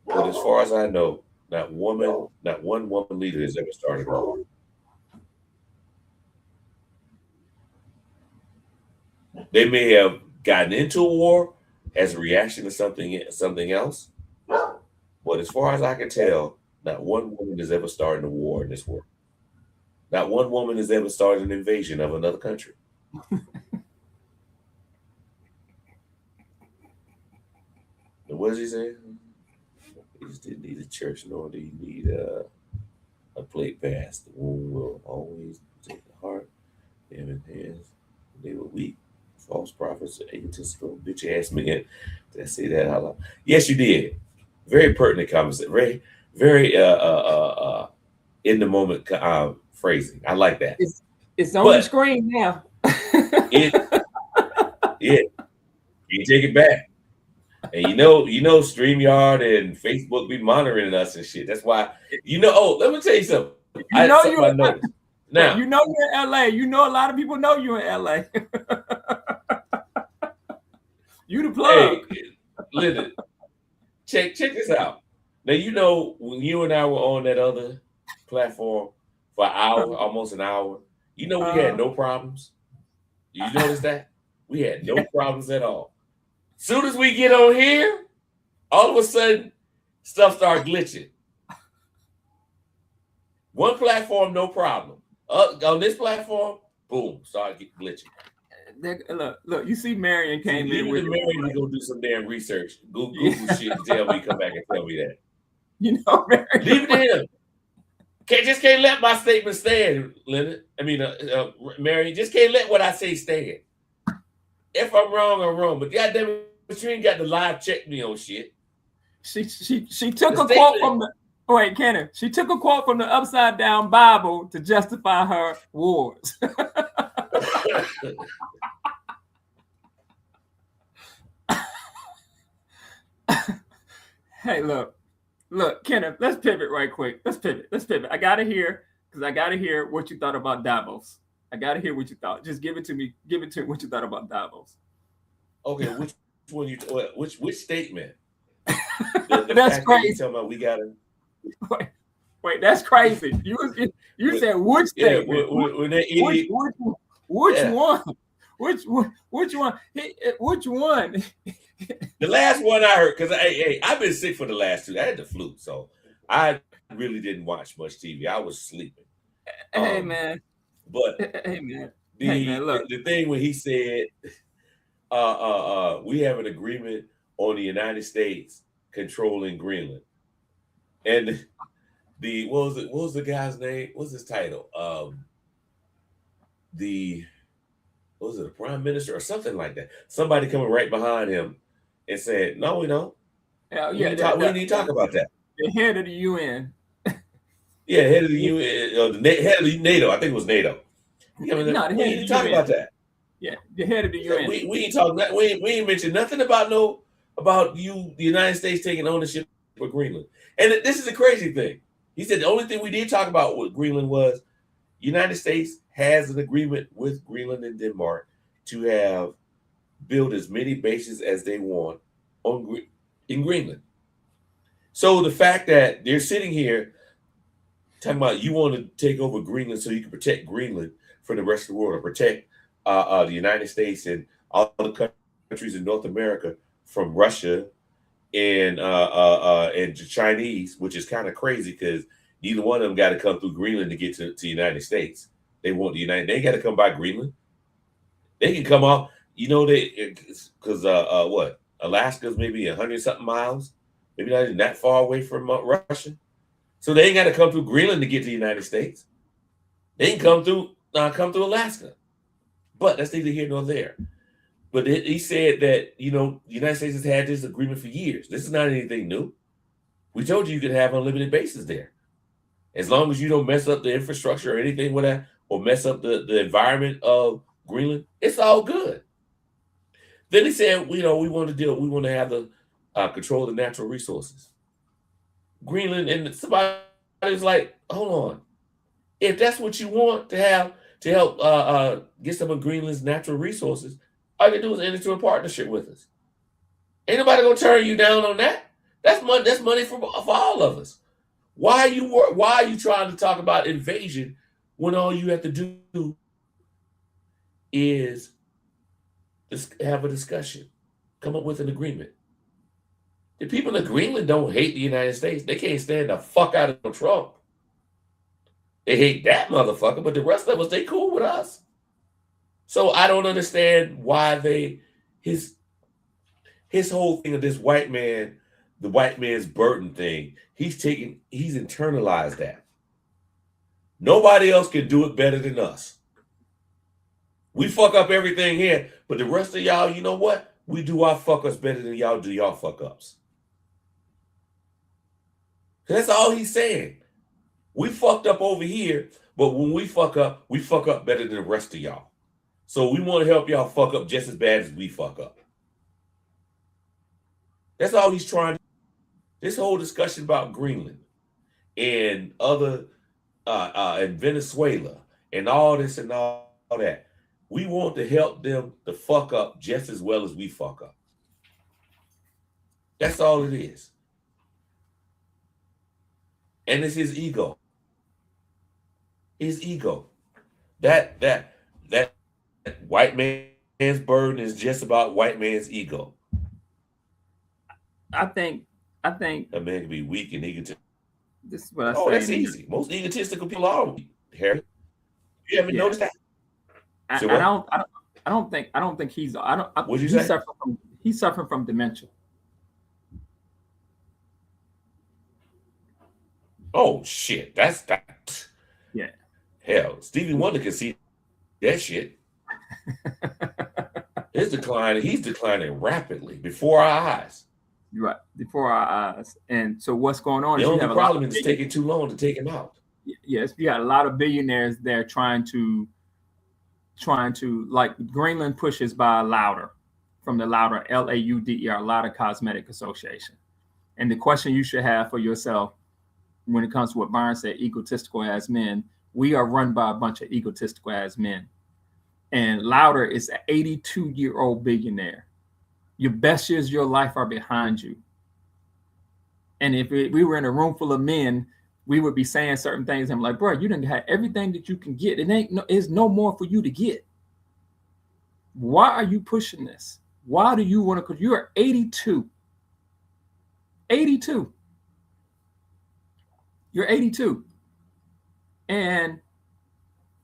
but as far as I know, not one woman leader has ever started a war. They may have gotten into a war, as a reaction to something else. But as far as I can tell, not one woman has ever started a war in this world. Not one woman has ever started an invasion of another country. And what does he say? He just didn't need a church, nor did he need a plate pass. The wound will always take the heart. Them in hands. They were weak. False prophets, egotistical, bitch ass men. Did I say that out loud? Yes, you did. Very pertinent conversation. Very in the moment phrasing. I like that. It's on the screen now. it yeah, you take it back. And you know, StreamYard and Facebook be monitoring us and shit. That's why, oh, let me tell you something. I noticed. Now, you know you're in LA. You know a lot of people know you're in LA. You the plug. Hey, Leonard, check this out. Now, when you and I were on that other platform for an hour, almost an hour, we had no problems. You notice that? We had no problems at all. Soon as we get on here, all of a sudden, stuff starts glitching. One platform, no problem. On this platform, boom, started glitching. Look, you see Marion came in with Marion to go do some damn research. Google shit and tell me, come back and tell me that. Marion. Leave it to him. Can't let my statement stand, Leonard. I mean, Marion, just can't let what I say stand. If I'm wrong, I'm wrong. But goddamn it, you ain't got to live check me on shit. She took a quote from the Kenneth. She took a quote from the upside down Bible to justify her wars. Hey, look, Kenneth. Let's pivot right quick. Let's pivot. I gotta hear what you thought about Davos. I gotta hear what you thought. Just give it to me. Give it to me what you thought about Davos. Okay, which one which statement? That's crazy. Talking about we gotta. Wait, that's crazy. You said which statement? When that idiot, which one? Which one? Which one? The last one I heard, because I've been sick for the last 2. I had the flu, so I really didn't watch much TV. I was sleeping. Hey man. But look. The thing when he said, we have an agreement on the United States controlling Greenland, and what was the guy's name? What's his title? Was it a prime minister or something like that? Somebody coming right behind him and said, "No, we don't. We need to talk about that." The head of the UN. Yeah, head of the UN, head of the NATO. I think it was NATO. We need to talk about that. Yeah, the head of the UN. We ain't talking. We ain't mentioned nothing about the United States taking ownership for Greenland. And this is a crazy thing. He said the only thing we did talk about with Greenland was United States has an agreement with Greenland and Denmark to build as many bases as they want in Greenland. So the fact that they're sitting here talking about you want to take over Greenland so you can protect Greenland from the rest of the world, or protect the United States and all the countries in North America from Russia and the Chinese, which is kind of crazy because neither one of them got to come through Greenland to get to the United States. They got to come by Greenland. They can come off, because Alaska's maybe 100-something miles, maybe not even that far away from Russia. So they ain't got to come through Greenland to get to the United States. They can come through Alaska. But that's neither here nor there. But he said that, the United States has had this agreement for years. This is not anything new. We told you could have unlimited bases there. As long as you don't mess up the infrastructure or anything with that, or mess up the environment of Greenland, it's all good. Then he said, we want to have the control of the natural resources. Greenland, and somebody was like, hold on. If that's what you want to have to help get some of Greenland's natural resources, all you do is enter into a partnership with us. Ain't nobody gonna turn you down on that. That's money for all of us. Why are you trying to talk about invasion when all you have to do is have a discussion? come up with an agreement. The people in Greenland don't hate the United States. They can't stand the fuck out of Trump. They hate that motherfucker, but the rest of us, they cool with us. So I don't understand why his whole thing of this white man, the white man's burden thing, he's internalized that. Nobody else can do it better than us. We fuck up everything here, but the rest of y'all, you know what? We do our fuck ups better than y'all do y'all fuck ups. That's all he's saying. We fucked up over here, but when we fuck up better than the rest of y'all. So we want to help y'all fuck up just as bad as we fuck up. That's all he's trying to do. This whole discussion about Greenland and other and Venezuela and all this and all that. We want to help them to fuck up just as well as we fuck up. That's all it is. And it's his ego. His ego. That white man's burden is just about white man's ego. I think a man can be weak and egotistical. This is what I say. That's easy. Most egotistical people are weak, Harry. You haven't noticed that? I don't think he's. What'd you say? He's suffering from dementia. Oh shit! That's that. Yeah. Hell, Stevie Wonder can see that shit. He's declining rapidly before our eyes. Right, before our eyes. And so what's going on? The only problem is it's taking too long to take him out. Yes, you got a lot of billionaires there trying to like Greenland pushes by Louder, from the Louder, Lauder, Louder Cosmetic Association. And the question you should have for yourself when it comes to what Byron said, egotistical as men, we are run by a bunch of egotistical as men. And Louder is an 82-year-old billionaire. Your best years of your life are behind you. And if we were in a room full of men, we would be saying certain things. I'm like, bro, you didn't have everything that you can get. It's no more for you to get. Why are you pushing this? Why do you want to? Because you're 82. 82. You're 82. And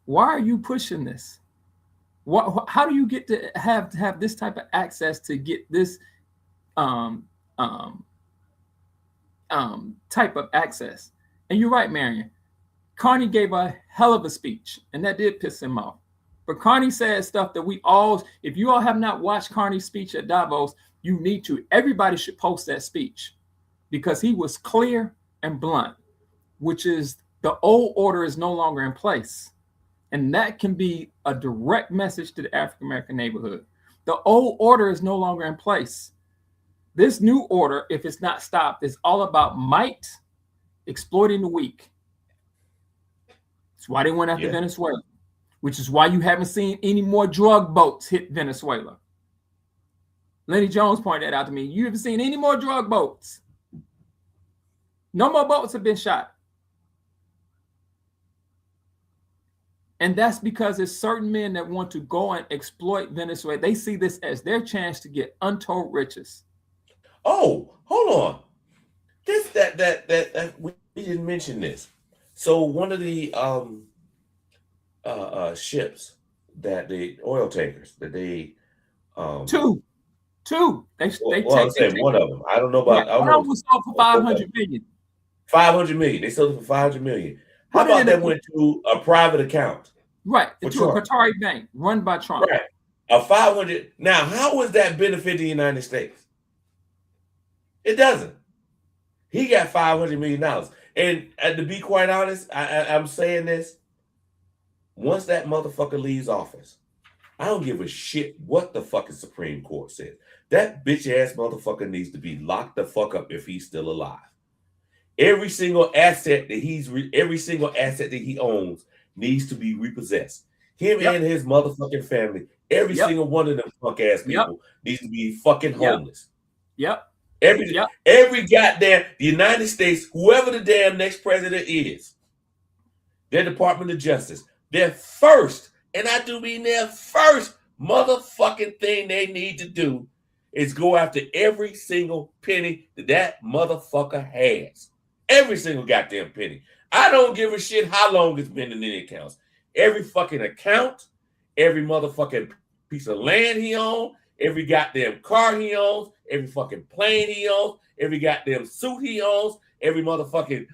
why are you pushing this? How do you get to have this type of access to get this type of access? And you're right, Marion. Carney gave a hell of a speech, and that did piss him off. But Carney said stuff that if you all have not watched Carney's speech at Davos, you need to. Everybody should post that speech because he was clear and blunt, which is the old order is no longer in place. And that can be a direct message to the African-American neighborhood. The old order is no longer in place. This new order, if it's not stopped, is all about might exploiting the weak. That's why they went after Venezuela, which is why you haven't seen any more drug boats hit Venezuela. Lenny Jones pointed that out to me. You haven't seen any more drug boats. No more boats have been shot. And that's because there's certain men that want to go and exploit Venezuela. They see this as their chance to get untold riches. Oh, hold on. We didn't mention this. So one of the ships that the oil tankers that they two. They I'm saying one of them. I don't know about. One of them was sold for $500 million. $500 million. They sold it for $500 million. How about that went to a private account? Right, to a Qatari bank run by Trump. Right, a 500. Now, how would that benefit the United States? It doesn't. He got $500 million, and to be quite honest, I'm saying this. Once that motherfucker leaves office, I don't give a shit what the fucking Supreme Court says. That bitch ass motherfucker needs to be locked the fuck up if he's still alive. Every single asset that he owns needs to be repossessed. Him and his motherfucking family, every single one of them punk ass people needs to be fucking homeless. Every goddamn the United States, whoever the damn next president is, their Department of Justice, their first, and I do mean their first motherfucking thing they need to do is go after every single penny that motherfucker has. Every single goddamn penny. I don't give a shit how long it's been in any accounts. Every fucking account, every motherfucking piece of land he owns, every goddamn car he owns, every fucking plane he owns, every goddamn suit he owns, every motherfucking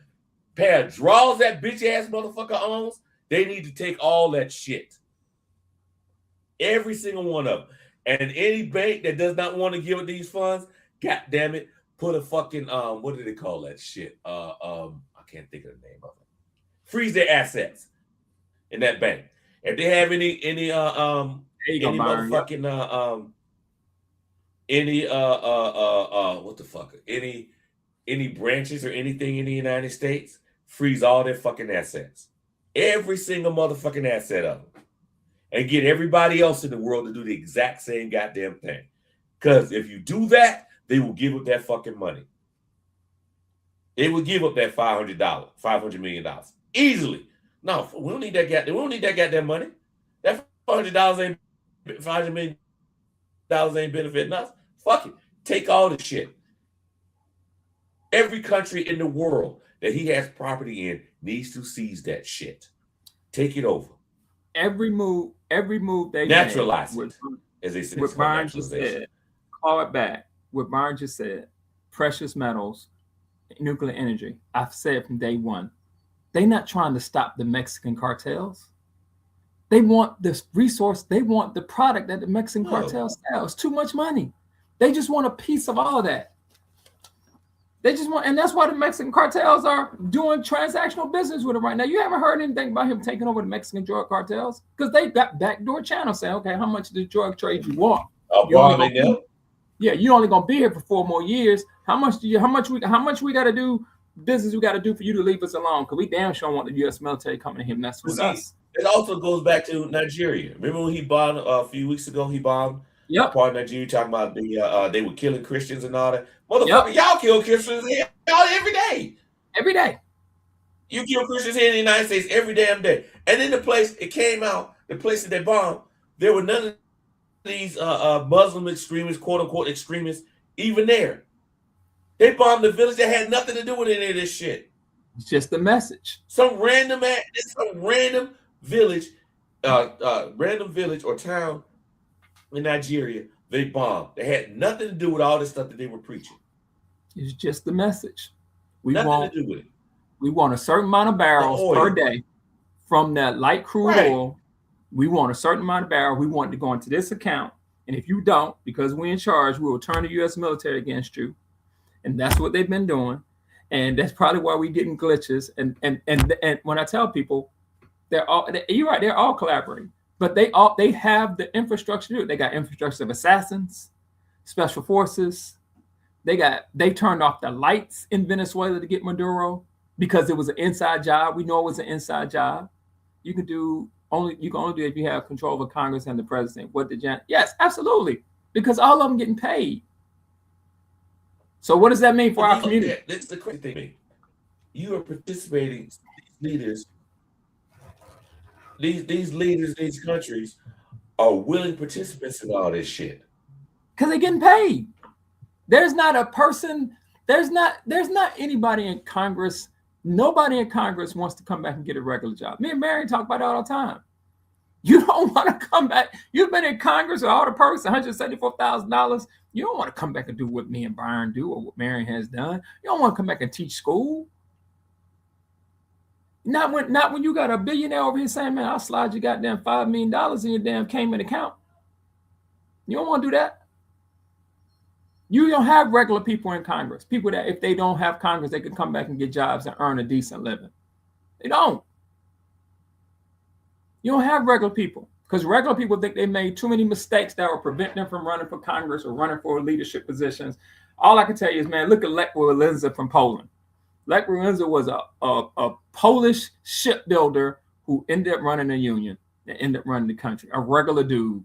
pair of drawers that bitch ass motherfucker owns, they need to take all that shit. Every single one of them. And any bank that does not want to give it these funds, god damn it, put a fucking what do they call that shit? I can't think of the name of it. Freeze their assets in that bank. If they have any motherfucking what the fuck? Any branches or anything in the United States, freeze all their fucking assets. Every single motherfucking asset of them. And get everybody else in the world to do the exact same goddamn thing. Because if you do that, they will give up that fucking money. They will give up that $500 million easily. No, we don't need that goddamn. We don't need that goddamn money. That $500 million ain't benefiting us. Fuck it. Take all the shit. Every country in the world that he has property in needs to seize that shit. Take it over. Every move they naturalize made, it, as they say. What Byron just said, call it back. What Byron just said, precious metals, nuclear energy. I've said from day one, they're not trying to stop the Mexican cartels. They want this resource. They want the product that the Mexican cartel sells. Too much money. They just want a piece of all of that. They just want, and that's why the Mexican cartels are doing transactional business with him right now. You haven't heard anything about him taking over the Mexican drug cartels because they got backdoor channels saying, okay, how much of the drug trade you want? You only gonna be here for 4 more years. How much we got to do business we got to do for you to leave us alone? Because we damn sure want the U.S. military coming to him. That's with us. It also goes back to Nigeria. Remember when he bombed a few weeks ago? He bombed part of Nigeria, talking about they were killing Christians and all that. Motherfucker, y'all kill Christians here every day. Every day. You kill Christians here in the United States every damn day. And in the place, it came out, the place that they bombed, there were none of these Muslim extremists, quote unquote extremists, even there. They bombed the village that had nothing to do with any of this shit. It's just a message. Some random village or town in Nigeria, they bombed. They had nothing to do with all this stuff that they were preaching. It's just the message. Nothing to do with it. We want a certain amount of barrels per day from that light crude oil. We want a certain amount of barrels. We want it to go into this account. And if you don't, because we're in charge, we will turn the U.S. military against you. And that's what they've been doing. And that's probably why we're getting glitches. And when I tell people, you're right, they're all collaborating. But they have the infrastructure to do it. They got infrastructure of assassins, special forces. They turned off the lights in Venezuela to get Maduro because it was an inside job. We know it was an inside job. You can only do it if you have control over Congress and the president. Yes, absolutely. Because all of them getting paid. So what does that mean for our community? That's the crazy thing. You are participating, leaders. These leaders, these countries are willing participants in all this shit. Because they're getting paid. There's not anybody in Congress. Nobody in Congress wants to come back and get a regular job. Me and Mary talk about it all the time. You don't want to come back. You've been in Congress with all the perks, $174,000. You don't want to come back and do what me and Byron do or what Mary has done. You don't want to come back and teach school. Not when you got a billionaire over here saying, man, I'll slide you goddamn $5 million in your damn Cayman account. You don't want to do that. You don't have regular people in Congress. People that if they don't have Congress, they can come back and get jobs and earn a decent living. They don't. You don't have regular people because regular people think they made too many mistakes that will prevent them from running for Congress or running for leadership positions. All I can tell you is, man, look at Lech Walesa from Poland. Lech Walesa was a Polish shipbuilder who ended up running a union and ended up running the country. A regular dude.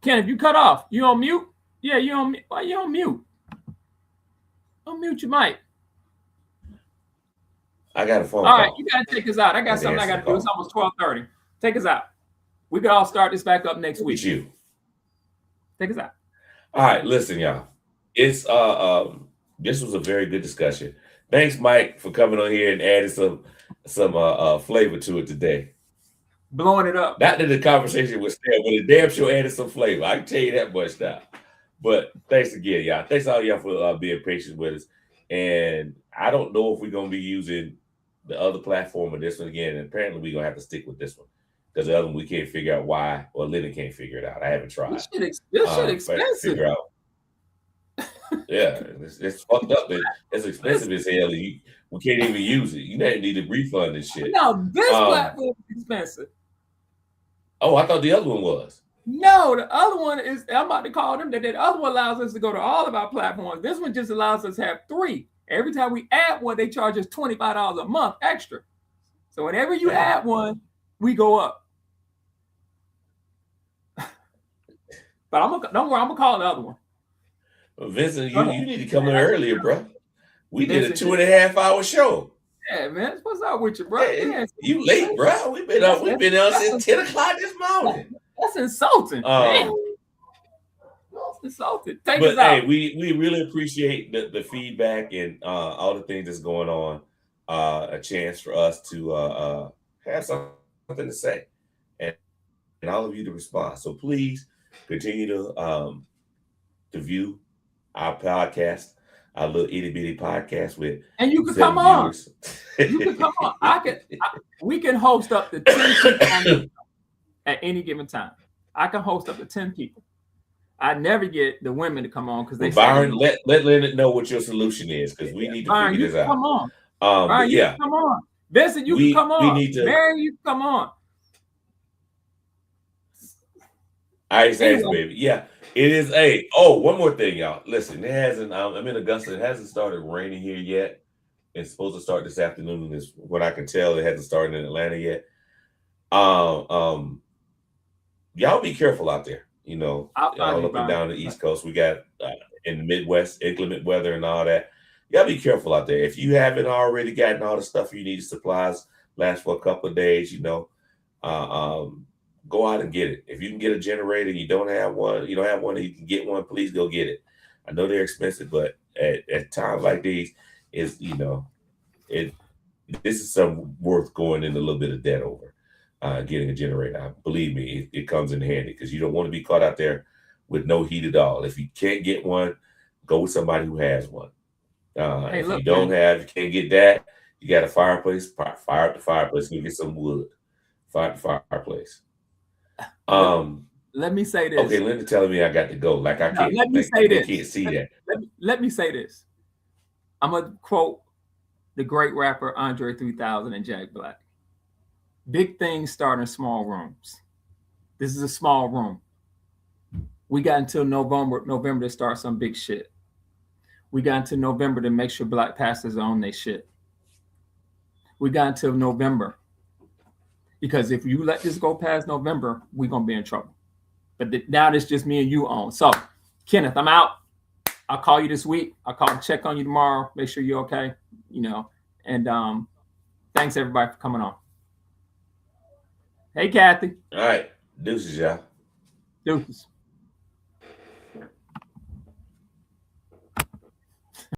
Kenneth, you cut off. You on mute? Yeah, you on mute. Why you on mute? Unmute your mic. I got a phone call. All right, you got to take us out. I got something I got to do. It's almost 12:30. Take us out. We can all start this back up next week. You. Take us out. All right, listen, y'all. It's this was a very good discussion. Thanks, Mike, for coming on here and adding some flavor to it today. Blowing it up. Not that the conversation was stale, but it damn sure added some flavor. I can tell you that much now. But thanks again, y'all. Thanks all y'all for being patient with us. And I don't know if we're gonna be using the other platform or this one again. And apparently we're gonna have to stick with this one because the other one we can't figure out why, or Leonard can't figure it out. I haven't tried. This shit expensive. Figure out. Yeah, it's fucked up. It's expensive as hell. We can't even use it. You need a refund and shit. No, this platform is expensive. Oh, I thought the other one was. No, the other one is, I'm about to call them. The other one allows us to go to all of our platforms. This one just allows us to have 3. Every time we add one, they charge us $25 a month extra. So whenever you add one, we go up. But don't worry, I'm gonna call the other one. Well, Vincent, you need to come in earlier, bro. We did a 2.5-hour show. Yeah, man. What's up with you, bro? Hey, you late, bro. We've been up since 10 o'clock this morning. That's insulting. That's insulting. Take us out. Hey, we really appreciate the feedback and all the things that's going on. A chance for us to have something to say, and all of you to respond. So please continue to view our podcast, our little itty bitty podcast with. And you can come on. You can come on. We can host up to 10 people at any given time. I can host up to 10 people. I never get the women to come on because they Byron, let Leonard know what your solution is because we need to Byron, figure this out. Come on. Byron, you can come on. Vincent, you can come on. Mary, you can come on. Thanks, baby. Yeah, it is. One more thing, y'all. Listen, it hasn't. I'm in Augusta. It hasn't started raining here yet. It's supposed to start this afternoon. Is what I can tell. It hasn't started in Atlanta yet. Y'all be careful out there. All up and down the East Coast. We got in the Midwest inclement weather and all that. Y'all be careful out there. If you haven't already gotten all the stuff you need, supplies last for a couple of days. Go out and get it. If you can get a generator and you don't have one, and you can get one, please go get it. I know they're expensive, but at times like these, this is something worth going in a little bit of debt over. Getting a generator. Believe me, it comes in handy because you don't want to be caught out there with no heat at all. If you can't get one, go with somebody who has one. If you don't have, you can't get that, you got a fireplace, fire up the fireplace, go get some wood. Fire the fireplace. Let me say this. Okay, Linda telling me I got to go. Like I can't. Let me say this. Can't see that. Let me say this. I'm gonna quote the great rapper Andre 3000 and Jack Black. Big things start in small rooms. This is a small room. We got until November to start some big shit. We got until November to make sure black pastors own their shit. We got until November. Because if you let this go past November, we're going to be in trouble. But now it's just me and you on. So, Kenneth, I'm out. I'll call you this week. I'll call and check on you tomorrow. Make sure you're okay. And thanks everybody for coming on. Hey, Kathy. All right. Deuces, y'all. Deuces.